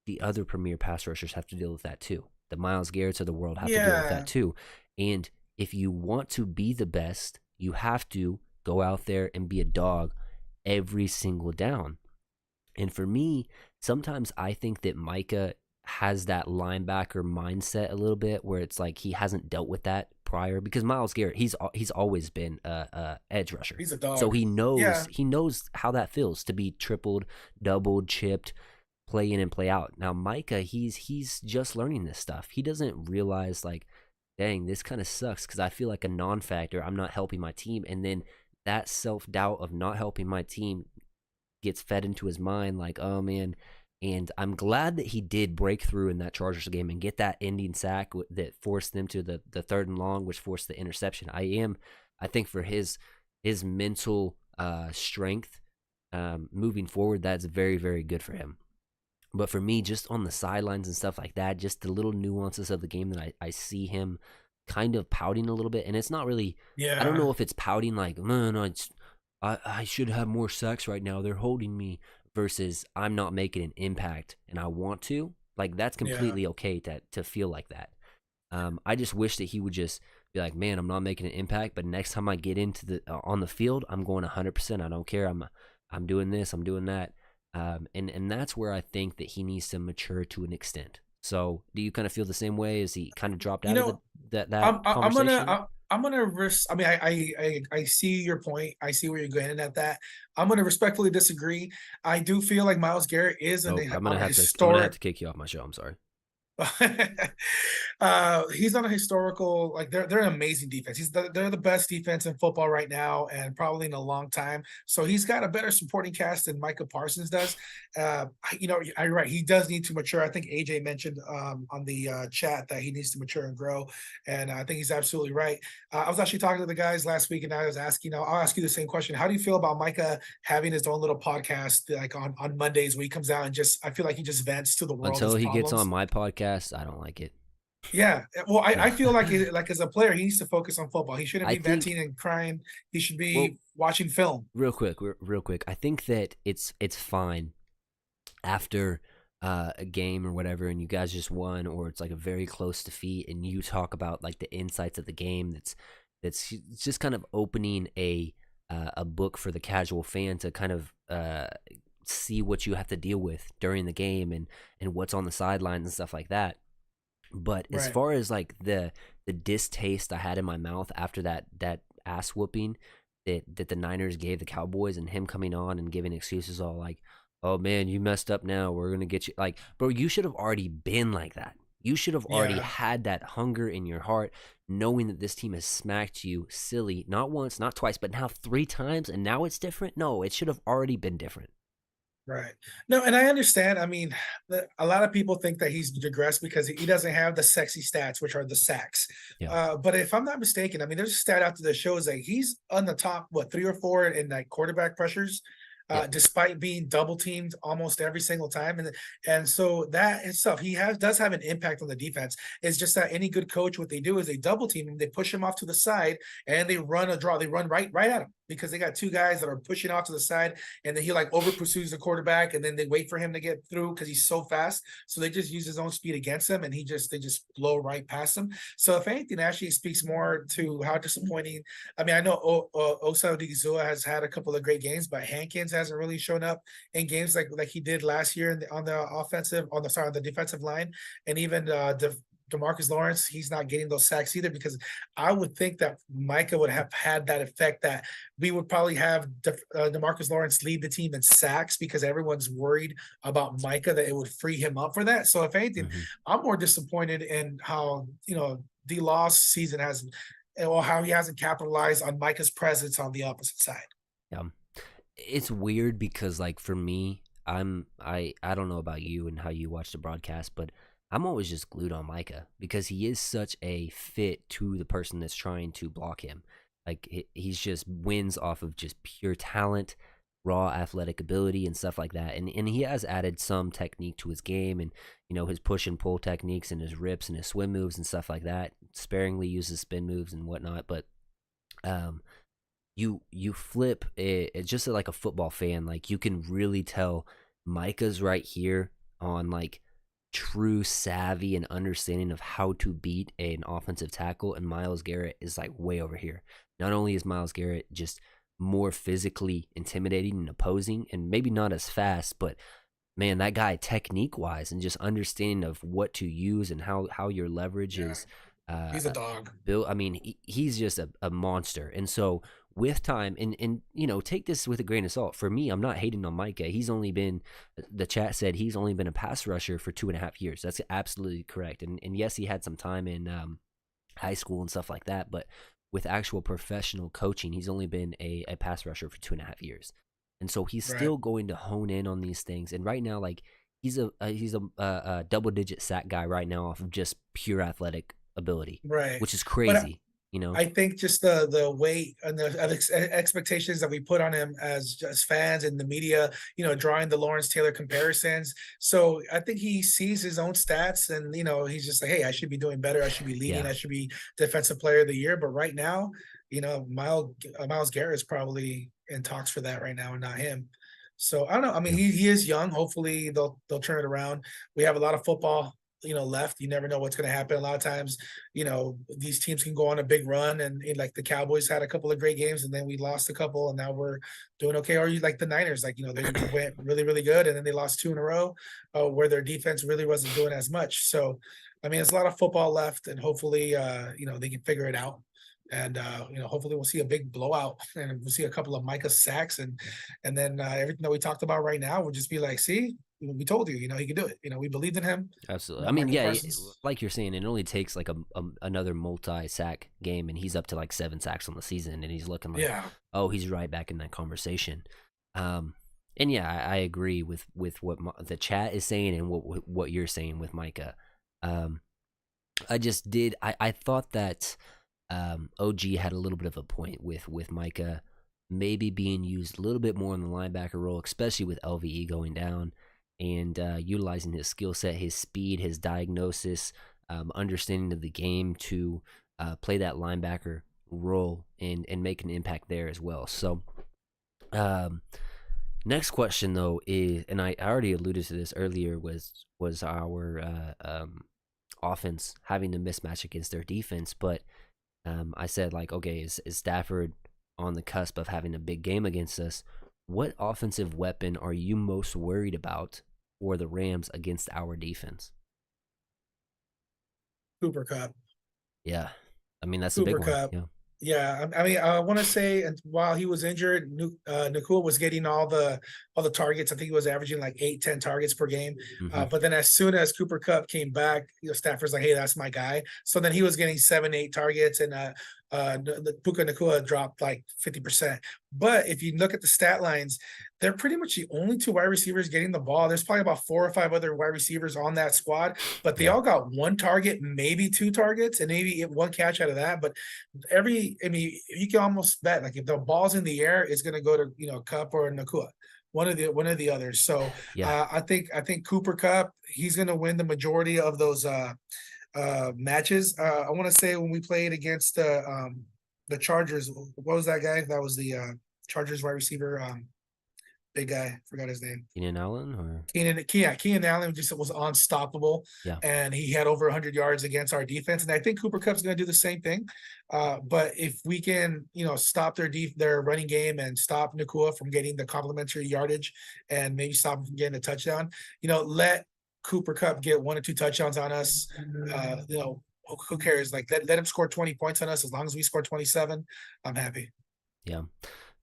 the other premier pass rushers have to deal with that too. The Myles Garrett's of the world have to deal with that yeah, too. And if you want to be the best, you have to go out there and be a dog every single down. And for me, sometimes I think that Micah has that linebacker mindset a little bit, where it's like he hasn't dealt with that prior, because Myles Garrett, he's always been a edge rusher. he's a So dog. he knows Yeah, he knows how that feels to be tripled, doubled, chipped, play in and play out. Now Micah, he's just learning this stuff. He doesn't realize like, dang, this kind of sucks because I feel like a non-factor. I'm not helping my team, and then that self-doubt of not helping my team gets fed into his mind, like, oh man. And I'm glad that he did break through in that Chargers game and get that ending sack that forced them to the third and long, which forced the interception. I think for his mental strength moving forward, that's very, very good for him. But for me, just on the sidelines and stuff like that, just the little nuances of the game that I see him kind of pouting a little bit. And it's not really, I don't Yeah, know if it's pouting like, man, I should have more sacks right now. They're holding me versus I'm not making an impact and I want to. Like, that's yeah. completely okay to feel like that. I just wish that he would just be like, man, I'm not making an impact, but next time I get into the on the field, I'm going 100%. I don't care. I'm doing this. I'm doing that. And that's where I think that he needs to mature to an extent. So, do you kind of feel the same way? Is he kind of dropped You out of the know, that I'm gonna conversation? I'm gonna risk. I mean, I see your point. I see where you're going at that. I'm gonna respectfully disagree. I do feel like Miles Garrett is Oh, on a I'm gonna have historic. to kick you off my show. I'm sorry. He's on a historical, like they're an amazing defense. They're the best defense in football right now and probably in a long time. So he's got a better supporting cast than Micah Parsons does. You're right. He does need to mature. I think AJ mentioned on the chat that he needs to mature and grow, and I think he's absolutely right. I was actually talking to the guys last week, and I was asking. I'll ask you the same question. How do you feel about Micah having his own little podcast, like on Mondays, where he comes out and just I feel like he just vents to the world Until his he gets on problems. my podcast, I don't like it. Yeah, well, I feel like Yeah. like as a player, he needs to focus on football. He shouldn't I be think, venting and crying. He should well, be watching film. real quick. I think that it's fine after a game or whatever, and you guys just won, or it's like a very close defeat, and you talk about like the insights of the game. That's it's just kind of opening a book for the casual fan to kind of see what you have to deal with during the game and what's on the sidelines and stuff like that. But as Right. far as like the distaste I had in my mouth after that ass whooping that the Niners gave the Cowboys, and him coming on and giving excuses all like, "Oh man, you messed up now. We're going to get you." Like, bro, you should have already been like that. You should have already Yeah. had that hunger in your heart, knowing that this team has smacked you silly, not once, not twice, but now 3 times, and now it's different. No, it should have already been different. Right. No, and I understand. I mean, a lot of people think that he's digressed because he doesn't have the sexy stats, which are the sacks. Yeah. But if I'm not mistaken, I mean, there's a stat out there that shows that he's on the top, what, 3 or 4 in like quarterback pressures, Yep. despite being double teamed almost every single time. And so that itself, he does have an impact on the defense. It's just that any good coach, what they do is they double team him, they push him off to the side, and they run a draw. They run right at him because they got 2 guys that are pushing off to the side, and then he like over pursues the quarterback, and then they wait for him to get through because he's so fast. So they just use his own speed against him, and they just blow right past him. So if anything, actually speaks more to how disappointing. I mean, I know Osa Odigizua has had a couple of great games, but Hankins hasn't really shown up in games like he did last year on the offensive, on the defensive line, and even Demarcus Lawrence, he's not getting those sacks either, because I would think that Micah would have had that effect, that we would probably have Demarcus Lawrence lead the team in sacks because everyone's worried about Micah, that it would free him up for that. So if anything, Mm-hmm. I'm more disappointed in how the lost season has, or how he hasn't capitalized on Micah's presence on the opposite side. Yeah. It's weird because like for me, I don't know about you and how you watch the broadcast, but I'm always just glued on Micah because he is such a fit to the person that's trying to block him. Like he's just wins off of just pure talent, raw athletic ability and stuff like that. And he has added some technique to his game, and his push and pull techniques and his rips and his swim moves and stuff like that. Sparingly uses spin moves and whatnot, but um you flip it just like a football fan, like you can really tell Micah's right here on like true savvy and understanding of how to beat an offensive tackle, and Miles Garrett is like way over here. Not only is Miles Garrett just more physically intimidating and opposing, and maybe not as fast, but man, that guy technique wise and just understanding of what to use and how your leverage Yeah, is he's a dog. built. I mean, he's just a monster. And so with time, and take this with a grain of salt. For me, I'm not hating on Micah. He's only been, the chat said he's only been a pass rusher for 2.5 years. That's absolutely correct. And yes, he had some time in high school and stuff like that, but with actual professional coaching, he's only been a pass rusher for 2.5 years. And so he's Right. still going to hone in on these things. And right now, like he's a double digit sack guy right now off of just pure athletic ability, Right. which is But crazy. You know? I think just the weight and the expectations that we put on him as just fans and the media, drawing the Lawrence Taylor comparisons. So I think he sees his own stats and he's just like, hey, I should be doing better. I should be leading. Yeah. I should be defensive player of the year. But right now, Miles Garrett is probably in talks for that right now and not him. So I don't know. I mean, Yeah. he is young. Hopefully they'll turn it around. We have a lot of football left. You never know what's going to happen. A lot of times, these teams can go on a big run, and like the Cowboys had a couple of great games, and then we lost a couple, and now we're doing okay. Or you like the Niners, like they went really really good, and then they lost 2 in a row, where their defense really wasn't doing as much. So, I mean, there's a lot of football left, and hopefully, they can figure it out. And hopefully we'll see a big blowout, and we'll see a couple of Micah sacks, and then everything that we talked about right now will just be like, see, we told you, he can do it. We believed in him. Absolutely. I mean, Michael yeah, Parsons. like you're saying, it only takes like another multi-sack game, and he's up to like 7 sacks on the season, and he's looking like, Yeah. oh, he's right back in that conversation. And yeah, I agree with what the chat is saying and what you're saying with Micah. I thought that OG had a little bit of a point with Micah maybe being used a little bit more in the linebacker role, especially with LVE going down, and utilizing his skill set, his speed, his diagnosis, understanding of the game to play that linebacker role and make an impact there as well. So, next question though is, and I already alluded to this earlier, was our offense having to mismatch against their defense, but I said, like, okay, is Stafford on the cusp of having a big game against us? What offensive weapon are you most worried about for the Rams against our defense? Cooper Cup. Yeah, I mean that's a big Cooper one. Cup. Yeah. Yeah, I mean, I want to say, and while he was injured, Nakua was getting all the targets. I think he was averaging like 8, 10 targets per game. Mm-hmm. But then as soon as Cooper Cup came back, Stafford's like, hey, that's my guy. So then he was getting 7, 8 targets, and the Puka Nakua dropped like 50%. But if you look at the stat lines, they're pretty much the only 2 wide receivers getting the ball. There's probably about 4 or 5 other wide receivers on that squad, but they all got 1 target, maybe 2 targets, and maybe 1 catch out of that. But you can almost bet like if the ball's in the air, it's going to go to Cup or Nakua, one of the others. So Yeah. I think Cooper Cup, he's going to win the majority of those matches. I want to say when we played against the Chargers, what was that guy? That was the Chargers wide receiver, big guy. Forgot his name. Keenan Allen or Keenan Allen just was unstoppable, yeah. and he had over 100 yards against our defense. And I think Cooper Cup's going to do the same thing. But if we can, stop their running game and stop Nakua from getting the complimentary yardage, and maybe stop him from getting a touchdown, let Cooper Cup get 1 or 2 touchdowns on us. Who cares? Like let him score 20 points on us. As long as we score 27, I'm happy. Yeah.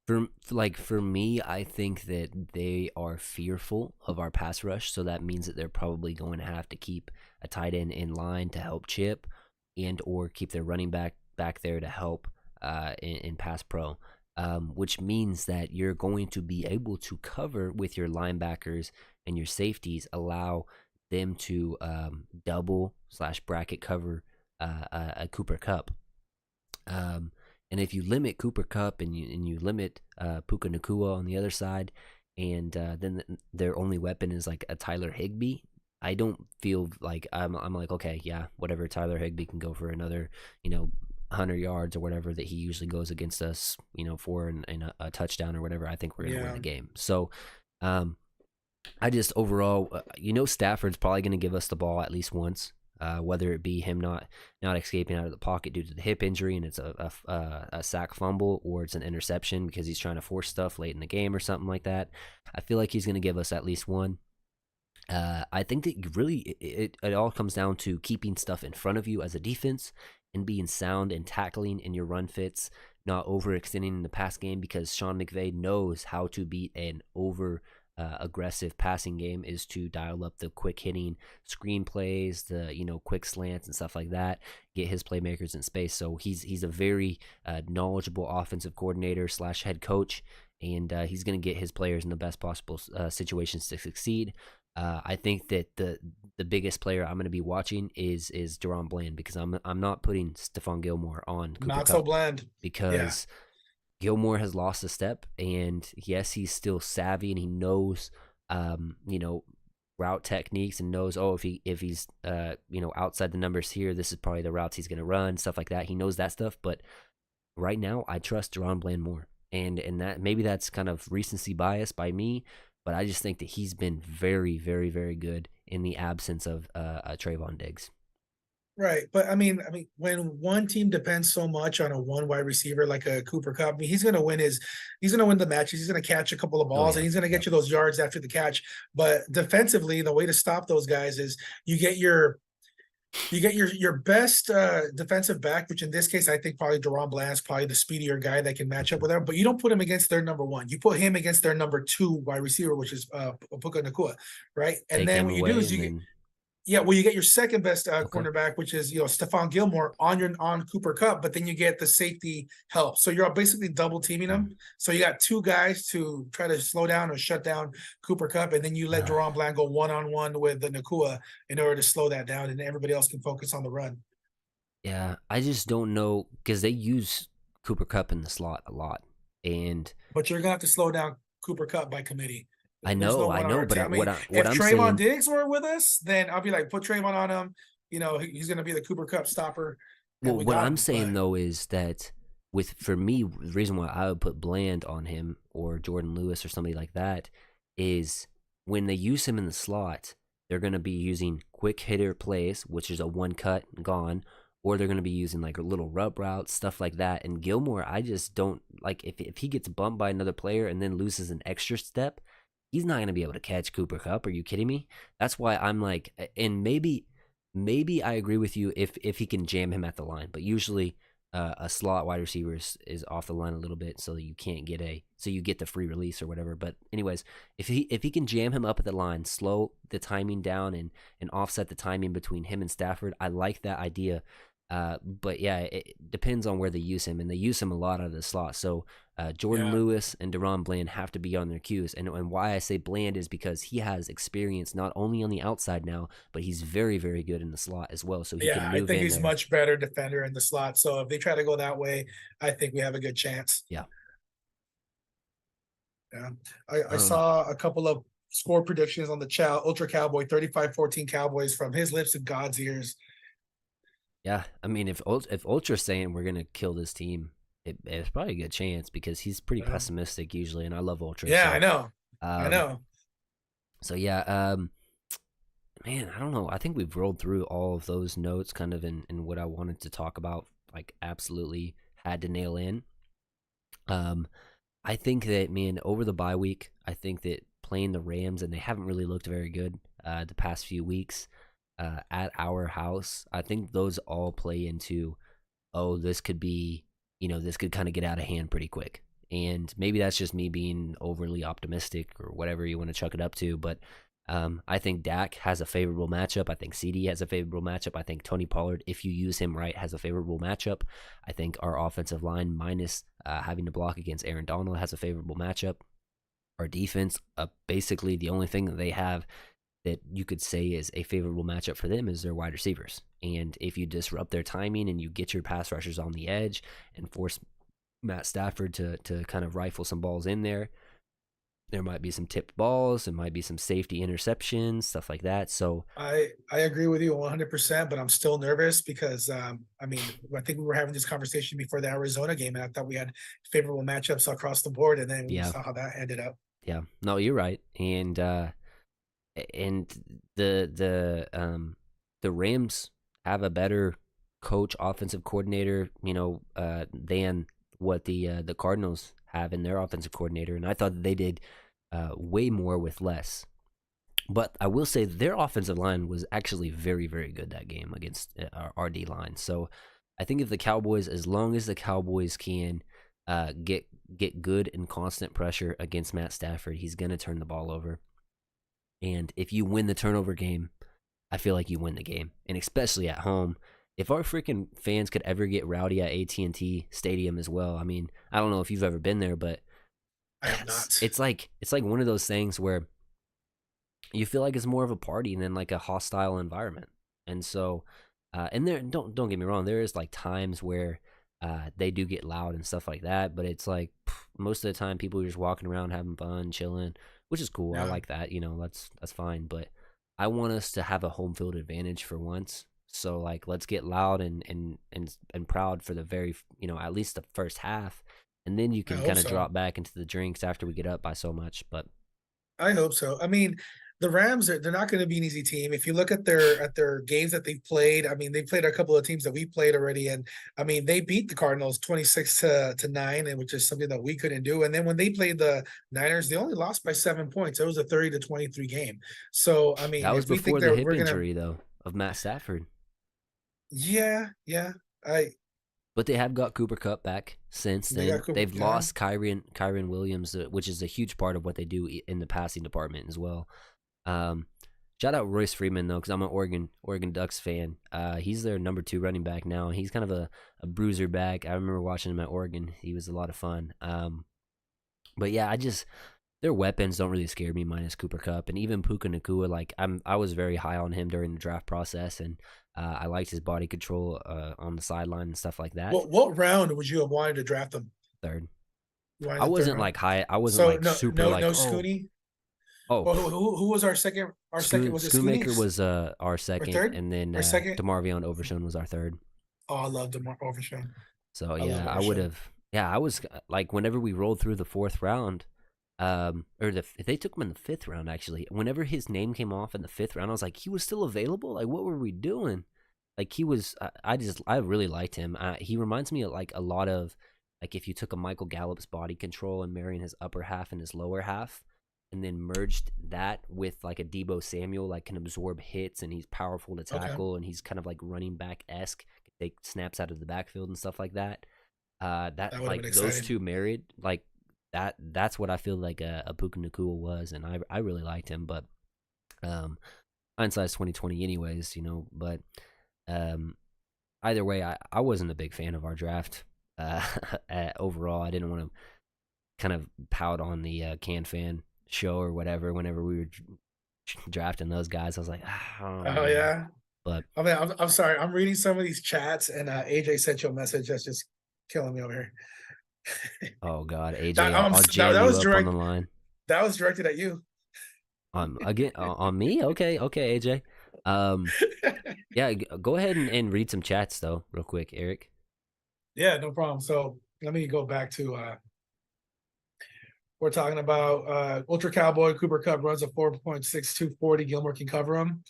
For me, I think that they are fearful of our pass rush, so that means that they're probably going to have to keep a tight end in line to help chip, and or keep their running back there to help in pass pro, which means that you're going to be able to cover with your linebackers and your safeties, allow them to double/bracket cover a Cooper Cup. And if you limit Cooper Cup and you limit Puka Nakua on the other side, and then their only weapon is like a Tyler Higbee, I don't feel like I'm like, okay, yeah, whatever, Tyler Higbee can go for another 100 yards or whatever that he usually goes against us for in a touchdown or whatever. I think we're gonna win the game. So I just overall, Stafford's probably gonna give us the ball at least once. Whether it be him not escaping out of the pocket due to the hip injury and it's a sack fumble, or it's an interception because he's trying to force stuff late in the game or something like that. I feel like he's going to give us at least one. I think that really it all comes down to keeping stuff in front of you as a defense and being sound and tackling in your run fits, not overextending in the pass game, because Sean McVay knows how to beat an aggressive passing game is to dial up the quick hitting screen plays, the quick slants and stuff like that, get his playmakers in space. So he's a very knowledgeable offensive coordinator / head coach, and he's going to get his players in the best possible situations to succeed. I think that the biggest player I'm going to be watching is Deron Bland, because I'm not putting Stephon Gilmore on Cooper Not so Cup, bland. Yeah. because Gilmore has lost a step, and yes, he's still savvy and he knows, you know, route techniques, and knows, oh, if he's outside the numbers here, this is probably the routes he's going to run, stuff like that. He knows that stuff, but right now I trust Deron Bland more, and that maybe that's kind of recency bias by me, but I just think that he's been very, very, very good in the absence of Trayvon Diggs. Right. But I mean, when one team depends so much on a one wide receiver like a Cooper Cup, I mean, he's gonna win the matches. He's gonna catch a couple of Oh balls and yeah, he's gonna yep. get you those yards after the catch. But defensively, the way to stop those guys is you get your your best defensive back, which in this case I think probably Deron Bland's probably the speedier guy that can match up with them. But you don't put him against their number one. You put him against their number two wide receiver, which is Puka Nakua, right? And Take then him what you do away, is and then yeah, well, you get your second best okay. cornerback, which is Stephon Gilmore on Cooper Cup, but then you get the safety help. So you're basically double teaming Mm. them. So you got two guys to try to slow down or shut down Cooper Cup, and then you let Deron Bland go one on one with the Nakua in order to slow that down, and everybody else can focus on the run. Yeah, I just don't know, because they use Cooper Cup in the slot a lot, and But you're gonna have to slow down Cooper Cup by committee. There's no I one on know, our but team. I mean, what if I'm Trayvon saying, Diggs were with us, then I'll be like, put Trayvon on him. He's gonna be the Cooper Cup stopper, and well, we what got I'm him. saying But though is that, for me, the reason why I would put Bland on him or Jordan Lewis or somebody like that is when they use him in the slot, they're going to be using quick hitter plays, which is a one cut gone, or they're going to be using like little rub routes, stuff like that. And Gilmore, I just don't like, if he gets bumped by another player and then loses an extra step, he's not going to be able to catch Cooper Cup. Are you kidding me? That's why I'm like, and maybe I agree with you if he can jam him at the line, but usually a slot wide receiver is off the line a little bit, so you can't get so you get the free release or whatever. But anyways, if he can jam him up at the line, slow the timing down, and offset the timing between him and Stafford, I like that idea. But yeah, it depends on where they use him, and they use him a lot out of the slot. So Jordan yeah, Lewis and Deron Bland have to be on their cues. And why I say Bland is because he has experience not only on the outside now, but he's very, very good in the slot as well. So he can yeah, I move think in he's there. much better defender in the slot. So if they try to go that way, I think we have a good chance. Yeah. Yeah. I Um, saw a couple of score predictions on the Ultra Cowboy 35-14 Cowboys from his lips to God's ears. yeah. I mean, if Ultra's saying we're gonna kill this team, it's probably a good chance, because he's pretty Yeah, pessimistic usually, and I love Ultra. yeah, I So, know. I um, know. yeah. Man, I don't know. I think we've rolled through all of those notes kind of in what I wanted to talk about, like absolutely had to nail in. Um, I think that, man, over the bye week, I think that playing the Rams, and they haven't really looked very good the past few weeks at our house, I think those all play into, oh, this could be, this could kind of get out of hand pretty quick. And maybe that's just me being overly optimistic or whatever you want to chuck it up to. But I think Dak has a favorable matchup. I think CD has a favorable matchup. I think Tony Pollard, if you use him right, has a favorable matchup. I think our offensive line, minus having to block against Aaron Donald, has a favorable matchup. Our defense, basically the only thing that they have that you could say is a favorable matchup for them is their wide receivers. And if you disrupt their timing and you get your pass rushers on the edge and force Matt Stafford to kind of rifle some balls in there, there might be some tipped balls, there might be some safety interceptions, stuff like that. So I agree with you 100%, but I'm still nervous because I mean, I think we were having this conversation before the Arizona game, and I thought we had favorable matchups across the board, and then we yeah, saw how that ended up. yeah, no, you're right. And the Rams have a better coach, offensive coordinator, than what the Cardinals have in their offensive coordinator. And I thought that they did way more with less. But I will say their offensive line was actually very, very good that game against our RD line. So I think if the Cowboys, as long as the Cowboys can get good and constant pressure against Matt Stafford, he's gonna turn the ball over. And if you win the turnover game, I feel like you win the game, and especially at home. If our freaking fans could ever get rowdy at AT&T Stadium as well, I mean, I don't know if you've ever been there, but I have not. it's like one of those things where you feel like it's more of a party than like a hostile environment. And so, and there don't get me wrong, there is like times where they do get loud and stuff like that, but it's like most of the time people are just walking around having fun, chilling, which is cool. I Yeah, like that, that's fine. But I want us to have a home field advantage for once. So like, let's get loud and proud for the very, at least the first half, and then you I can hope kind of so. drop back into the drinks after we get up by so much. But I hope so. I mean, the Rams they're not going to be an easy team. If you look at their games that they've played, I mean, they played a couple of teams that we played already, and I mean, they beat the Cardinals 26 to 9, and which is something that we couldn't do. And then when they played the Niners, they only lost by 7 points. It was a 30-23 game. So I that mean, was if we think before the that hip we're gonna, injury though of Matt Stafford. yeah, yeah, I But they have got Cooper Cup back since they got then. Cooper. They've Yeah. lost Kyron Williams, which is a huge part of what they do in the passing department as well. Um, Shout out Royce Freeman though, because I'm an Oregon Ducks fan. He's their number 2 running back now, and he's kind of a bruiser back. I remember watching him at Oregon. He was a lot of fun. But yeah, their weapons don't really scare me minus Cooper Cup and even Puka Nakua. Like I was very high on him during the draft process, and I liked his body control on the sideline and stuff like that. What round would you have wanted to draft them? Third. You wanted I the third wasn't round. like high. I wasn't So like no, super no, like no oh Scooney. oh. Well, who was our second? Our second was it Scooney Schoonmaker was our or second, third and then or second? DeMarvion Overshown was our third. Oh, I love DeMar Overshown. So I love yeah, I would Overshown. have. Yeah, I was like whenever we rolled through the fourth round, or they took him in the fifth round actually. Whenever his name came off in the fifth round, I was like, he was still available. Like, what were we doing? Like he was. I really liked him. He reminds me of like a lot of like if you took a Michael Gallup's body control and marrying his upper half and his lower half, and then merged that with like a Debo Samuel, like can absorb hits and he's powerful to Okay, tackle and he's kind of like running back esque, take snaps out of the backfield and stuff like that. That that would have like been those exciting. two married, like that's what I feel like a Puka Nakua was, and I really liked him, but um, hindsight's 2020, anyways, But um, either way, I wasn't a big fan of our draft. Overall, I didn't want to kind of pout on the Can Fan show or whatever whenever we were drafting those guys. I was like, I don't Oh know, yeah. but I mean, I'm sorry. I'm reading some of these chats, and AJ sent you a message that's just killing me over here. oh god, AJ, That I'll jam that you was up on the direct. line. That was directed at you. Again on me. Okay, okay, AJ. Um, yeah, go ahead and read some chats though, real quick, Eric. Yeah, no problem. So let me go back to we're talking about Ultra Cowboy Cooper Cup runs a 4.6240. Gilmore can cover him.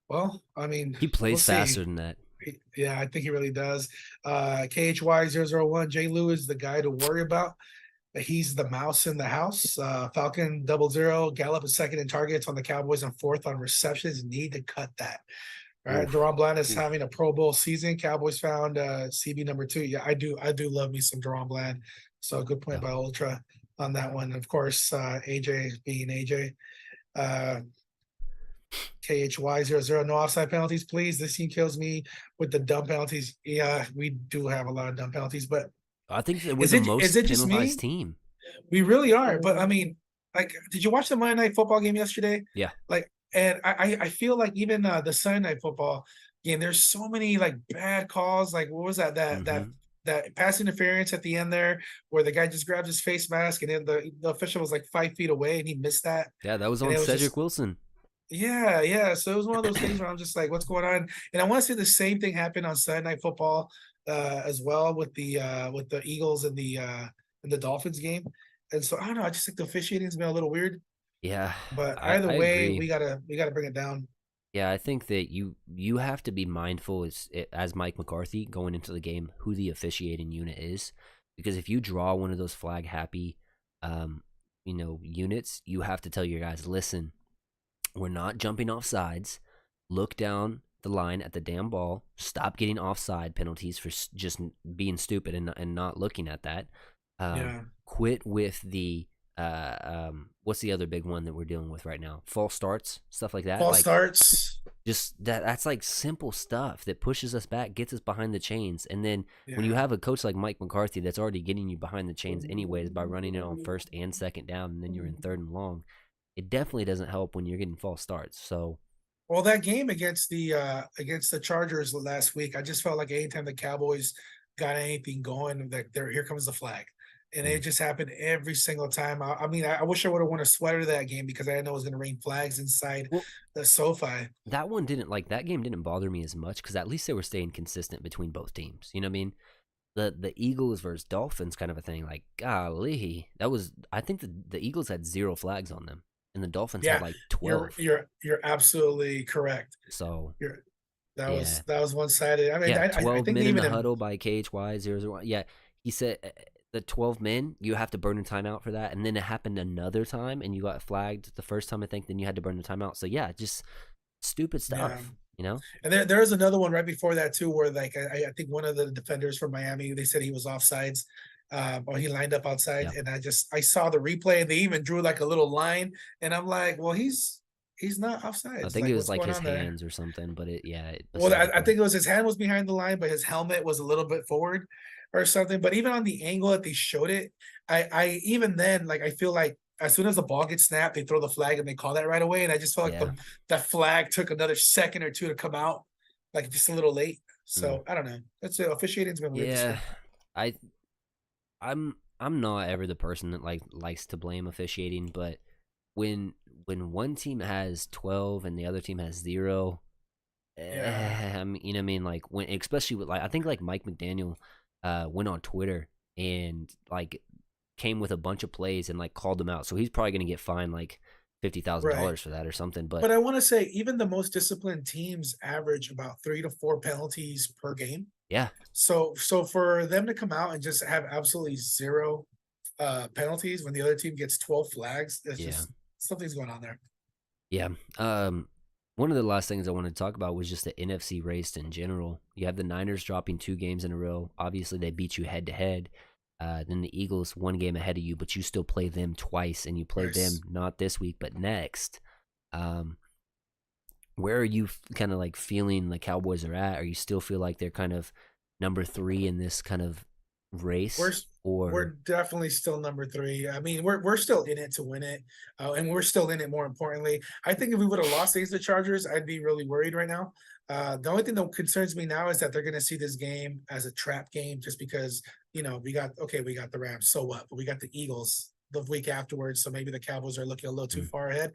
Well, I mean, He we'll plays see. faster than that. Yeah, I think he really does. KHY001, Jay Lewis, the guy to worry about. He's the mouse in the house. Falcon 00, Gallup is second in targets on the Cowboys and fourth on receptions. Need to cut that. All right. Oof, Deron Bland is oof. having a Pro Bowl season. Cowboys found CB number 2. Yeah, I do love me some Deron Bland. So good point Yeah. by Ultra on that one. Of course, AJ being AJ. KHY00, no offside penalties, please. This team kills me with the dumb penalties. Yeah, we do have a lot of dumb penalties, but I think that we're is the it most just penalized me? team. We really are. But I mean, like, did you watch the Monday Night Football game yesterday? Yeah. Like, and I feel like even the Sunday Night Football game, there's so many like bad calls. Like, what was that? Mm-hmm. That pass interference at the end there, where the guy just grabbed his face mask, and then the official was like 5 feet away, and he missed that, Yeah, that was and on it was Cedric just Wilson. yeah, yeah. So it was one of those things where I'm just like, what's going on? And I want to say the same thing happened on Sunday Night Football as well with the Eagles and the Dolphins game. And so I don't know, I just think the officiating's been a little weird. Yeah, But either I way, agree. we gotta bring it down. Yeah, I think that you have to be mindful as Mike McCarthy going into the game who the officiating unit is, because if you draw one of those flag happy, units, you have to tell your guys, listen, we're not jumping off sides. Look down the line at the damn ball. Stop getting offside penalties for just being stupid and not looking at that. Yeah. Quit with the what's the other big one that we're dealing with right now? False starts, stuff like that. False Like starts. just that's like simple stuff that pushes us back, gets us behind the chains. And then when you Yeah. have a coach like Mike McCarthy that's already getting you behind the chains anyways by running it on first and second down, and then you're in third and long, it definitely doesn't help when you're getting false starts. So Well, that game against the Chargers last week, I just felt like anytime the Cowboys got anything going, that there here comes the flag, and it mm, just happened every single time. I mean, I wish I would have worn a sweater that game because I didn't know it was going to rain flags inside well, the SoFi. that one didn't like that game didn't bother me as much because at least they were staying consistent between both teams. You know what I mean? The Eagles versus Dolphins kind of a thing. Like golly, that was I think the Eagles had 0 flags on them, and the Dolphins had Yeah, like you're 12. you're you're absolutely correct. So You're that was yeah, that was one sided. I mean, yeah, I 12 think men in even the in huddle by KHY 001. Yeah, he said the 12 men you have to burn a timeout for that, and then it happened another time, and you got flagged the first time I think. Then you had to burn the timeout. So yeah, just stupid yeah. stuff. You know? And there was another one right before that too, where like I think one of the defenders from Miami, they said he was offsides, or he lined up outside, Yeah. and I saw the replay, and they even drew like a little line, and I'm like, well, he's not I offsides. think it Like, was what's like going his on there? hands or something, but it Well, beside the I point. think it was his hand was behind the line, but his helmet was a little bit forward or something. But even on the angle that they showed it, I even then, like I feel like as soon as the ball gets snapped, they throw the flag and they call that right away. And I just felt like Yeah. that flag took another second or two to come out, like just a little late. Mm. So I don't know. That's it. Officiating's been weird this Yeah. year. I I'm not ever the person that likes to blame officiating, but when when one team has 12 and the other team has 0, Yeah. I mean, you know what I mean, like when especially with like I think like Mike McDaniel went on Twitter and like came with a bunch of plays and like called them out. So he's probably going to get fined like Right. $50,000 for that or something, but But I want to say even the most disciplined teams average about 3 to 4 penalties per game. yeah. So for them to come out and just have absolutely zero penalties when the other team gets 12 flags, that's Yeah. just something's going on there. Yeah. One of the last things I wanted to talk about was just the NFC race in general. You have the Niners dropping 2 games in a row. Obviously, they beat you head to head. Then the Eagles 1 game ahead of you, but you still play them twice, and you play them Nice. not this week but next. Um, where are you kind of like feeling the Cowboys are at? Or you still feel like they're kind of number 3 in this kind of We're race, we're or definitely still number 3. I mean, we're still in it to win it, and we're still in it. More importantly, I think if we would have lost against the Chargers, I'd be really worried right now. The only thing that concerns me now is that they're going to see this game as a trap game, just because we got the Rams, so what? But we got the Eagles the week afterwards, so maybe the Cowboys are looking a little too mm, far ahead,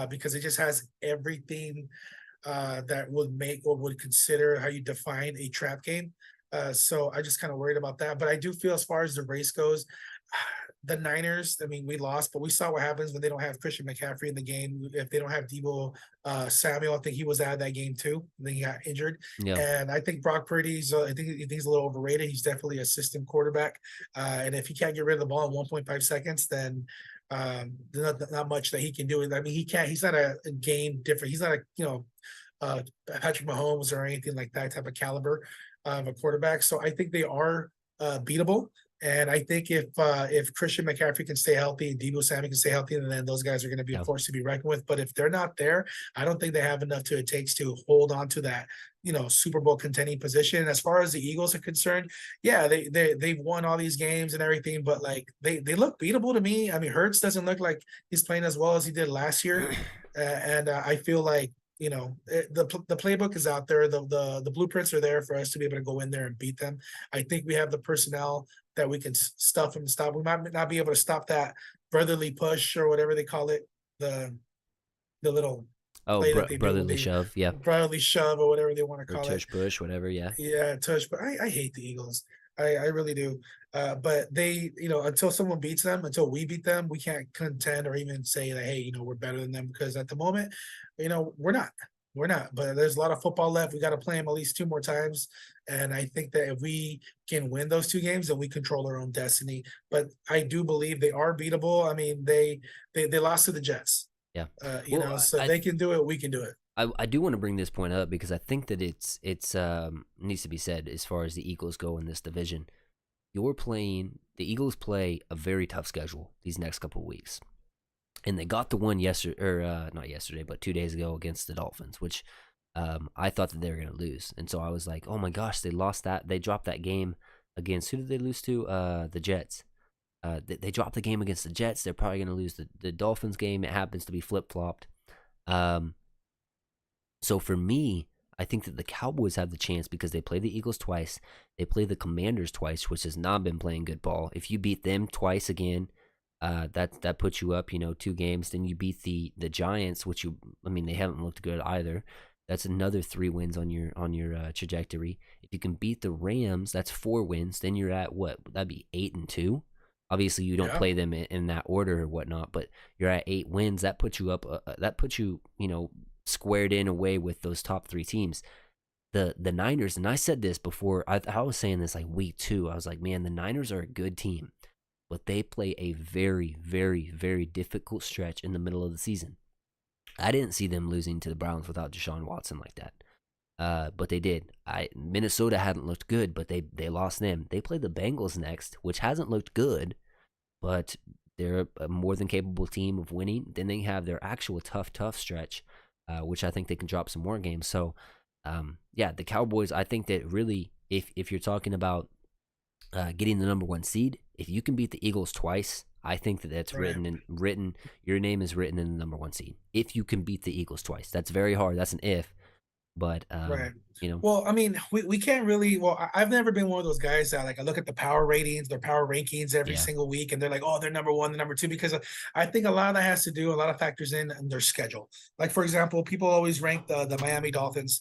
because it just has everything that would make or would consider how you define a trap game. So I just kind of worried about that. But I do feel as far as the race goes, the Niners, I mean, we lost, but we saw what happens when they don't have Christian McCaffrey in the game. If they don't have Debo Samuel, I think he was out of that game too. Then he got injured. yeah, And I think Brock Purdy's, I think he's a little overrated. He's definitely a system quarterback. And if he can't get rid of the ball in 1.5 seconds, then not much that he can do. I mean, he's not a game different. He's not Patrick Mahomes or anything like that type of caliber of a quarterback. So I think they are beatable. And I think if Christian McCaffrey can stay healthy and Debo Samuel can stay healthy, then those guys are going to be a yeah, force to be reckoned with. But if they're not there, I don't think they have enough to it takes to hold on to that Super Bowl contending position. As far as the Eagles are concerned, yeah, they've won all these games and everything, but like they look beatable to me. I mean, Hurts doesn't look like he's playing as well as he did last year, and I feel like the playbook is out there. The blueprints are there for us to be able to go in there and beat them. I think we have the personnel that we can stuff and stop. We might not be able to stop that brotherly push or whatever they call it. The little oh, play that they do when brotherly they shove, yeah, brotherly shove or whatever they want to or call it. tush push, whatever, yeah, Yeah, touch. But I hate the Eagles. I really do. But they, until someone beats them, until we beat them, we can't contend or even say that, hey, we're better than them, because at the moment, we're not. We're not. But there's a lot of football left. We got to play them at least 2 more times. And I think that if we can win those 2 games, then we control our own destiny. But I do believe they are beatable. I mean, they lost to the Jets. yeah. So if they can do it, we can do it. I do want to bring this point up because I think that it's needs to be said as far as the Eagles go in this division. The Eagles play a very tough schedule these next couple of weeks, and they got the one yesterday, or not yesterday, but 2 days ago against the Dolphins, which I thought that they were going to lose, and so I was like, oh my gosh, they lost that. They dropped that game against who did they lose to? The Jets. They dropped the game against the Jets. They're probably going to lose the Dolphins game. It happens to be flip flopped. Um, so for me, I think that the Cowboys have the chance because they play the Eagles twice. They play the Commanders twice, which has not been playing good ball. If you beat them twice again, that puts you up, 2 games. Then you beat the Giants, which they haven't looked good either. That's another 3 wins on your trajectory. If you can beat the Rams, that's 4 wins. Then you're at what? That'd be 8-2. Obviously, you don't Yeah, play them in that order or whatnot, but you're at 8 wins. That puts you up. That puts you, squared in away with those top 3 teams. The Niners, and I said this before. I was saying this like week 2. I was like, man, the Niners are a good team, but they play a very, very, very difficult stretch in the middle of the season. I didn't see them losing to the Browns without Deshaun Watson like that. But they did. Minnesota hadn't looked good, but they lost them. They played the Bengals next, which hasn't looked good, but they're a more than capable team of winning. Then they have their actual tough stretch, which I think they can drop some more games. So, yeah, the Cowboys. I think that really, if you're talking about getting the number 1 seed, if you can beat the Eagles twice, I think that that's right. written. Your name is written in the number 1 seed. If you can beat the Eagles twice, that's very hard. That's an if, but Right. you know, Well, I mean, we can't really. Well, I've never been one of those guys that like I look at the power ratings, their power rankings every yeah, single week, and they're like, oh, they're number 1, they're number 2, because I think a lot of that has to do a lot of factors in their schedule. Like for example, people always rank the Miami Dolphins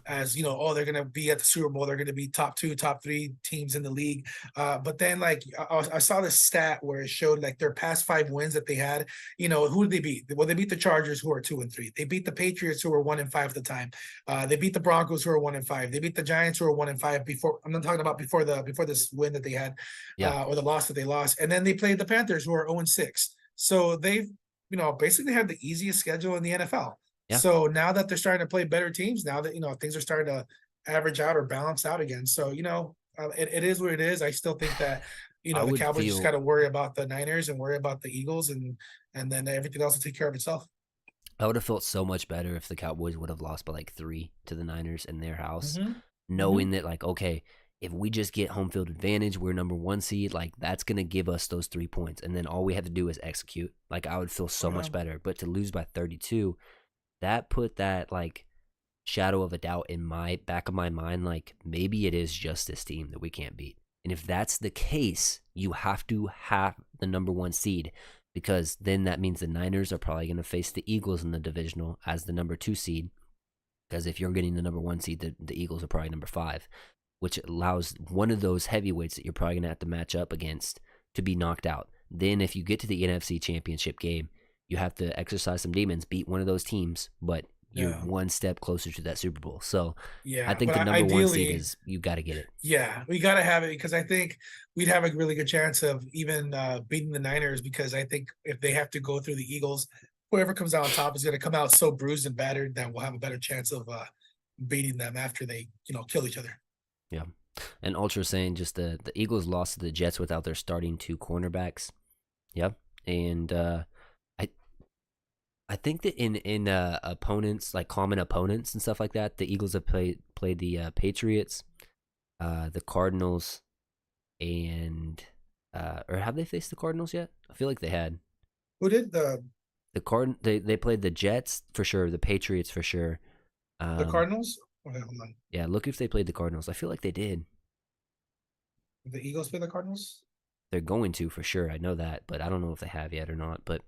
as oh, they're gonna be at the Super Bowl, they're gonna be top 2, top 3 teams in the league. But then like I saw this stat where it showed like their past 5 wins that they had. Who did they beat? Well, they beat the Chargers, who are 2-3. They beat the Patriots, who were 1-5 at the time. They beat the Broncos, who are 1-5. They beat the Giants, who are 1-5. Before I'm not talking about before this win that they had, yeah, or the loss that they lost, and then they played the Panthers, who are 0-6. So they've basically had the easiest schedule in the NFL. yeah. So now that they're starting to play better teams, now that things are starting to average out or balance out again. So it is what it is. I still think that I the would Cowboys just got feel to worry about the Niners and worry about the Eagles, and then everything else will take care of itself. I would have felt so much better if the Cowboys would have lost by like 3 to the Niners in their house, Mm-hmm. Mm-hmm. knowing that like, okay, if we just get home field advantage, we're number 1 seed, like that's gonna give us those 3 points, and then all we have to do is execute. Like I would feel so much better. But to lose by 32, that put that like shadow of a doubt in my back of my mind, like maybe it is just this team that we can't beat. And if that's the case, you have to have the number 1 seed, because then that means the Niners are probably going to face the Eagles in the divisional as the number 2 seed. Because if you're getting the number 1 seed, the Eagles are probably number 5, which allows one of those heavyweights that you're probably going to have to match up against to be knocked out. Then if you get to the NFC Championship game, you have to exercise some demons, beat one of those teams, but you're Yeah. one step closer to that Super Bowl. So I Yeah, think but the number 1 seed ideally, is you got to get it. yeah, we got to have it because I think we'd have a really good chance of even beating the Niners, because I think if they have to go through the Eagles, whoever comes out on top is going to come out so bruised and battered that we'll have a better chance of beating them after they kill each other. Yeah. And Ultra saying just the Eagles lost to the Jets without their starting 2 cornerbacks. Yep. And I I think that in opponents, like common opponents and stuff like that, the Eagles have played the Patriots, the Cardinals, and or have they faced the Cardinals yet? I feel like they had. Who did They played the Jets for sure, the Patriots for sure. the Um, Cardinals? Okay, hold on. yeah, look if they played the Cardinals. I feel like they did. The Eagles play the Cardinals? They're going to for sure. I know that, but I don't know if they have yet or not. But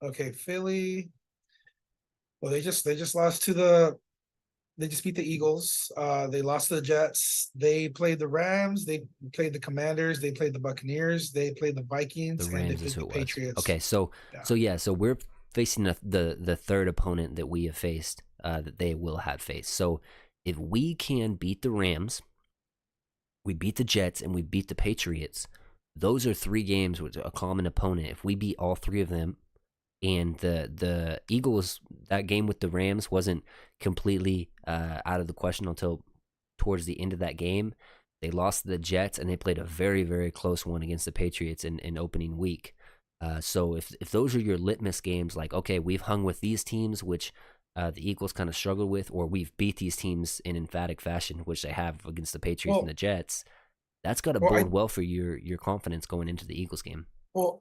Okay, Philly. Well, they just lost they just beat the Eagles. They lost to the Jets. They played the Rams. They played the Commanders. They played the Buccaneers. They played the the Vikings, and they Rams is played who the it was. Patriots. Okay, so Yeah. so we're facing the third opponent that we have faced, that they will have faced. So if we can beat the Rams, we beat the Jets, and we beat the Patriots, those are 3 games with a common opponent. If we beat all 3 of them, and the Eagles, that game with the Rams wasn't completely out of the question until towards the end of that game. They lost to the Jets, and they played a very, very close one against the Patriots in opening week. So if those are your litmus games, like, okay, we've hung with these teams, which the Eagles kind of struggled with, or we've beat these teams in emphatic fashion, which they have against the Patriots and Well, the Jets, that's got to Well, bode well for your confidence going into the Eagles game.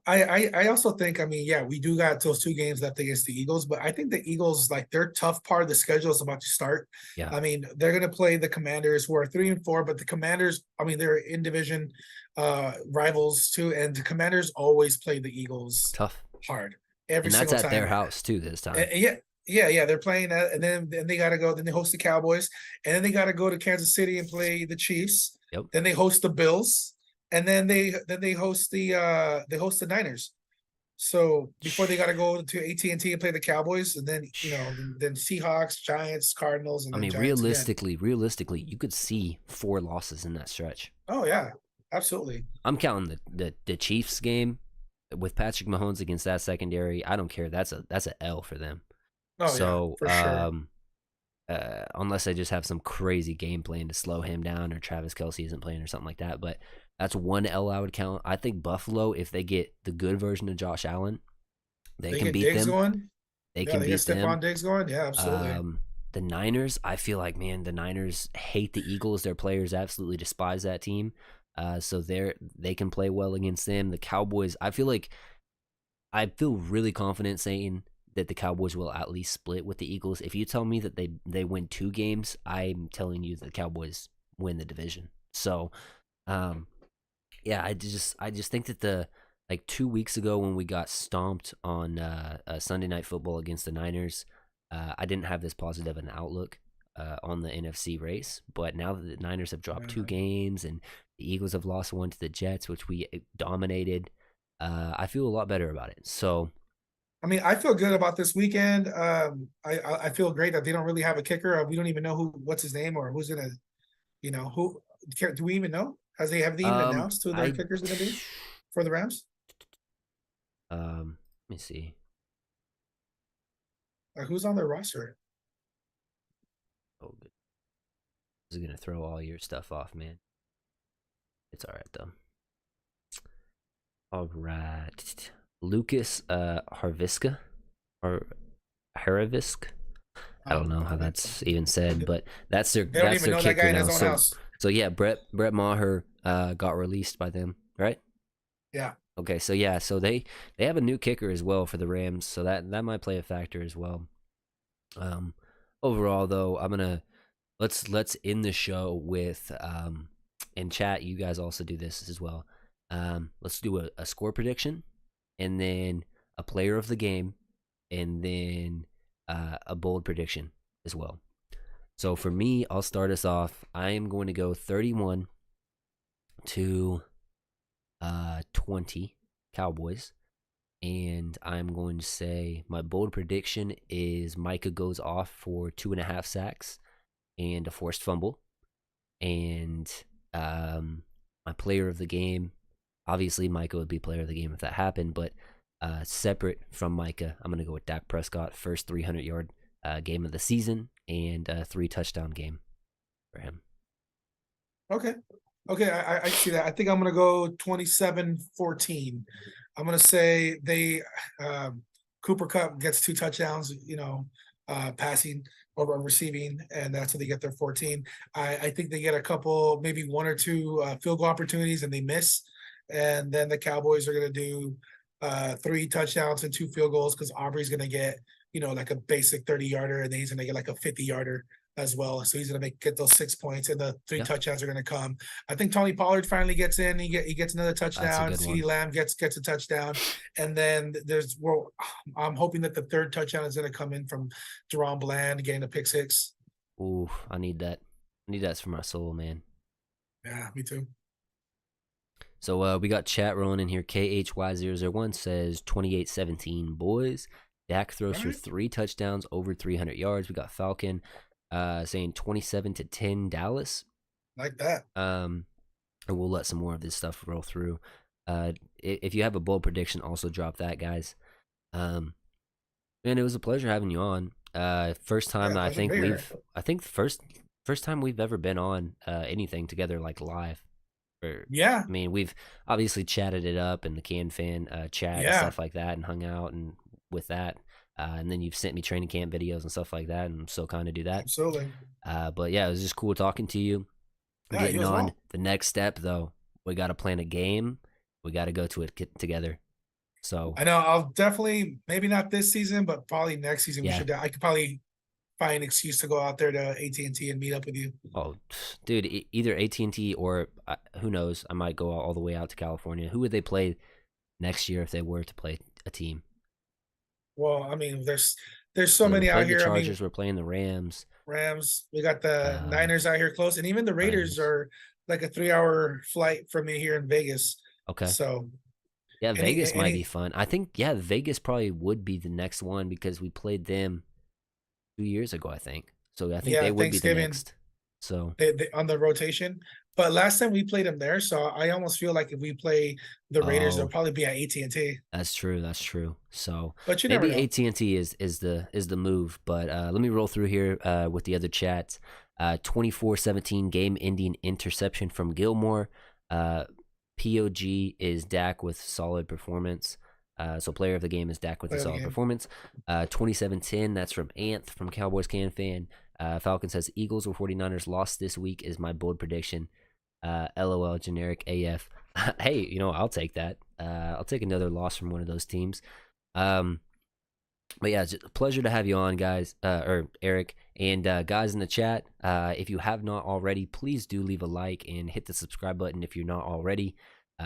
I also think, I mean, yeah, we do got those 2 games left against the Eagles, but I think the Eagles, like, their tough part of the schedule is about to start. Yeah, I mean, they're gonna play the Commanders, who are 3-4, but the Commanders, I mean, they're in division rivals too, and the Commanders always play the Eagles tough, hard every and that's single at their time. house too this time. Yeah, yeah, they're playing that, and then they gotta go. Then they host the Cowboys, and then they gotta go to Kansas City and play the Chiefs. Yep. Then they host the Bills, and then they host the Niners. So before they gotta go to AT&T and play the Cowboys, and then then Seahawks, Giants, Cardinals, and I then mean, Giants again. realistically, you could see 4 losses in that stretch. Oh yeah, absolutely. I'm counting the Chiefs game with Patrick Mahomes against that secondary. I don't care. That's a L for them. Oh yeah, So, for sure. unless they just have some crazy game plan to slow him down, or Travis Kelce isn't playing or something like that, but that's one L I would count. I think Buffalo, if they get the good version of Josh Allen, they They can get beat Diggs them. going. They Yeah, can they get beat them. Stephon Diggs going. Yeah, absolutely. The Niners, I feel like, man, the Niners hate the Eagles. Their players absolutely despise that team. So they can play well against them. The Cowboys, I feel really confident saying that the Cowboys will at least split with the Eagles. If you tell me that they win 2 games, I'm telling you that the Cowboys win the division. So, yeah, I just think that the like 2 weeks ago when we got stomped on Sunday Night Football against the Niners, I didn't have this positive an outlook on the NFC race. But now that the Niners have dropped 2 games and the Eagles have lost one to the Jets, which we dominated, I feel a lot better about it. So, I mean, I feel good about this weekend. I feel great that they don't really have a kicker. We don't even know what's his name or who's gonna, who. Do we even know? Have they even announced who their I kicker's gonna be for the Rams? let me see. Like, who's on their roster? Oh, good. This is gonna throw all your stuff off, man. It's all right though. All right, Lucas Harviska or Haravisk. I don't know how that's even said, but that's their They don't even know that guy kicker in now. his own house. So yeah, Brett Maher got released by them, right? Yeah. Okay, so yeah, so they have a new kicker as well for the Rams, so that might play a factor as well. Overall though, let's end the show with in chat. You guys also do this as well. Let's do a score prediction, and then a player of the game, and then a bold prediction as well. So for me, I'll start us off. I am going to go 31 to 20 Cowboys. And I'm going to say my bold prediction is Micah goes off for 2.5 sacks and a forced fumble. And my player of the game, obviously Micah would be player of the game if that happened, but separate from Micah, I'm going to go with Dak Prescott, first 300-yard game of the season, and a 3-touchdown game for him. Okay. I see that. I think I'm gonna go 27-14. I'm gonna say Cooper Kupp gets 2 touchdowns, passing or receiving, and that's how they get their 14. I think they get a couple, maybe 1 or 2 field goal opportunities, and they miss. And then the Cowboys are gonna do 3 touchdowns and 2 field goals, because Aubrey's gonna get, like a basic 30-yarder, and then he's gonna get like a 50-yarder as well. So he's gonna get those 6 points, and the 3 touchdowns are gonna come. I think Tony Pollard finally gets in. He gets another touchdown. CeeDee Lamb gets a touchdown, and then I'm hoping that the 3rd touchdown is gonna come in from Jerome Bland getting a pick 6. Ooh, I need that. I need that for my soul, man. Yeah, me too. So we got chat rolling in here. KHY001 says 28-17 boys. Dak throws for 3 touchdowns over 300 yards. We got Falcon saying 27-10 Dallas. Like that. And we'll let some more of this stuff roll through. If you have a bold prediction, also drop that, guys. And it was a pleasure having you on. First time I think first time we've ever been on anything together, like live. Yeah. I mean, we've obviously chatted it up in the Can Fan chat and stuff like that, and hung out and with that. And then you've sent me training camp videos and stuff like that, and I'm still kind of do that. Absolutely. But yeah, it was just cool talking to you. Yeah, Getting on the next step though. We got to plan a game. We got to go to it together. So I know I'll definitely, maybe not this season, but probably next season. yeah. I could probably find an excuse to go out there to AT&T and meet up with you. Oh, dude, either AT&T or who knows? I might go all the way out to California. Who would they play next year if they were to play a team? Well, I mean, there's so We many out played the here. I Chargers. mean, We're playing the Rams. Rams. We got the Niners out here close, and even the Raiders Niners. are like a 3-hour flight from me here in Vegas. Okay. So yeah, Vegas might be fun. I think Vegas probably would be the next one because we played them 2 years ago. I think so. I think they would be the next. So they on the rotation. But last time we played them there, so I almost feel like if we play the Raiders, they'll probably be at AT&T. That's true. That's true. So but you maybe never know. AT&T is the move. But let me roll through here with the other chats. 24-17 game-ending interception from Gilmore. POG is Dak with solid performance. So player of the game is Dak with a solid performance. 27-10, that's from Anth from Cowboys Can Fan. Falcon says Eagles or 49ers lost this week is my bold prediction. LOL generic AF. Hey, I'll take that. I'll take another loss from one of those teams. But yeah, it's a pleasure to have you on, guys, or Eric, and guys in the chat. If you have not already, please do leave a like and hit the subscribe button if you're not already.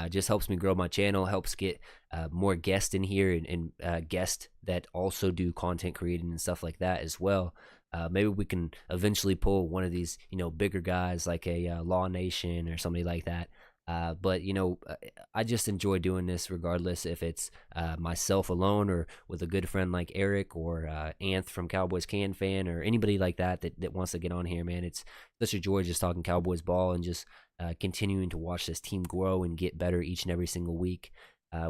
Just helps me grow my channel, helps get more guests in here and guests that also do content creating and stuff like that as well. Maybe we can eventually pull one of these, bigger guys like a Law Nation or somebody like that. But I just enjoy doing this regardless if it's myself alone or with a good friend like Eric or Anth from Cowboys Can Fan or anybody like that wants to get on here, man. It's such a joy just talking Cowboys ball and just continuing to watch this team grow and get better each and every single week.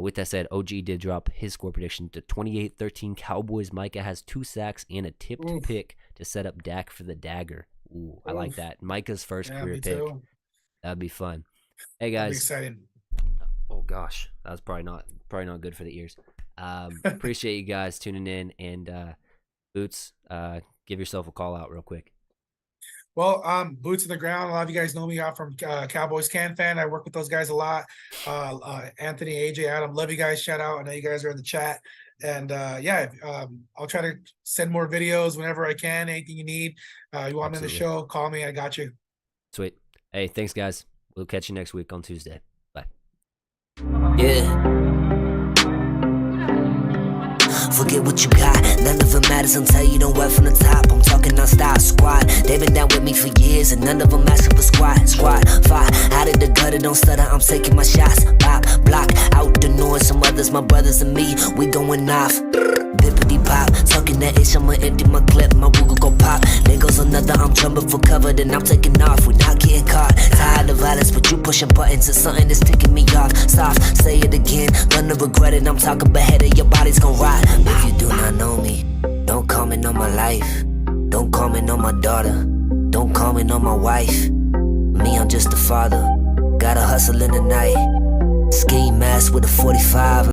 With that said, OG did drop his score prediction to 28-13 Cowboys. Micah has 2 sacks and a tipped pick to set up Dak for the dagger. Ooh, I like that. Micah's first career pick. Too. That'd be fun. Hey guys. Exciting. Oh gosh, that was probably not good for the ears. Appreciate you guys tuning in, and Boots, give yourself a call out real quick. Well, boots in the ground. A lot of you guys know me out from Cowboys Can Fan. I work with those guys a lot. Anthony, AJ, Adam, love you guys. Shout out. I know you guys are in the chat. And I'll try to send more videos whenever I can. Anything you need. You want me on the show, call me. I got you. Sweet. Hey, thanks, guys. We'll catch you next week on Tuesday. Bye. Yeah. Forget what you got, none of it matters until you don't work from the top. I'm talking non-stop, squad. They've been down with me for years, and none of them asking for squad. Fight, out of the gutter, don't stutter, I'm taking my shots. Pop, block, out the noise, some others, my brothers and me, we going off. Bippity pop, talking that ish, I'ma empty my clip, my Google go pop. There goes another, I'm jumping for cover, then I'm taking off, we not getting caught. Tired of violence, but you pushing buttons, it's something that's ticking me off. Soft, say it again, gonna regret it, I'm talking beheaded, your body's gonna rot. If you do not know me, don't comment on my life. Don't comment on my daughter, don't comment on my wife. Me, I'm just a father, gotta hustle in the night. Ski mask with a 45.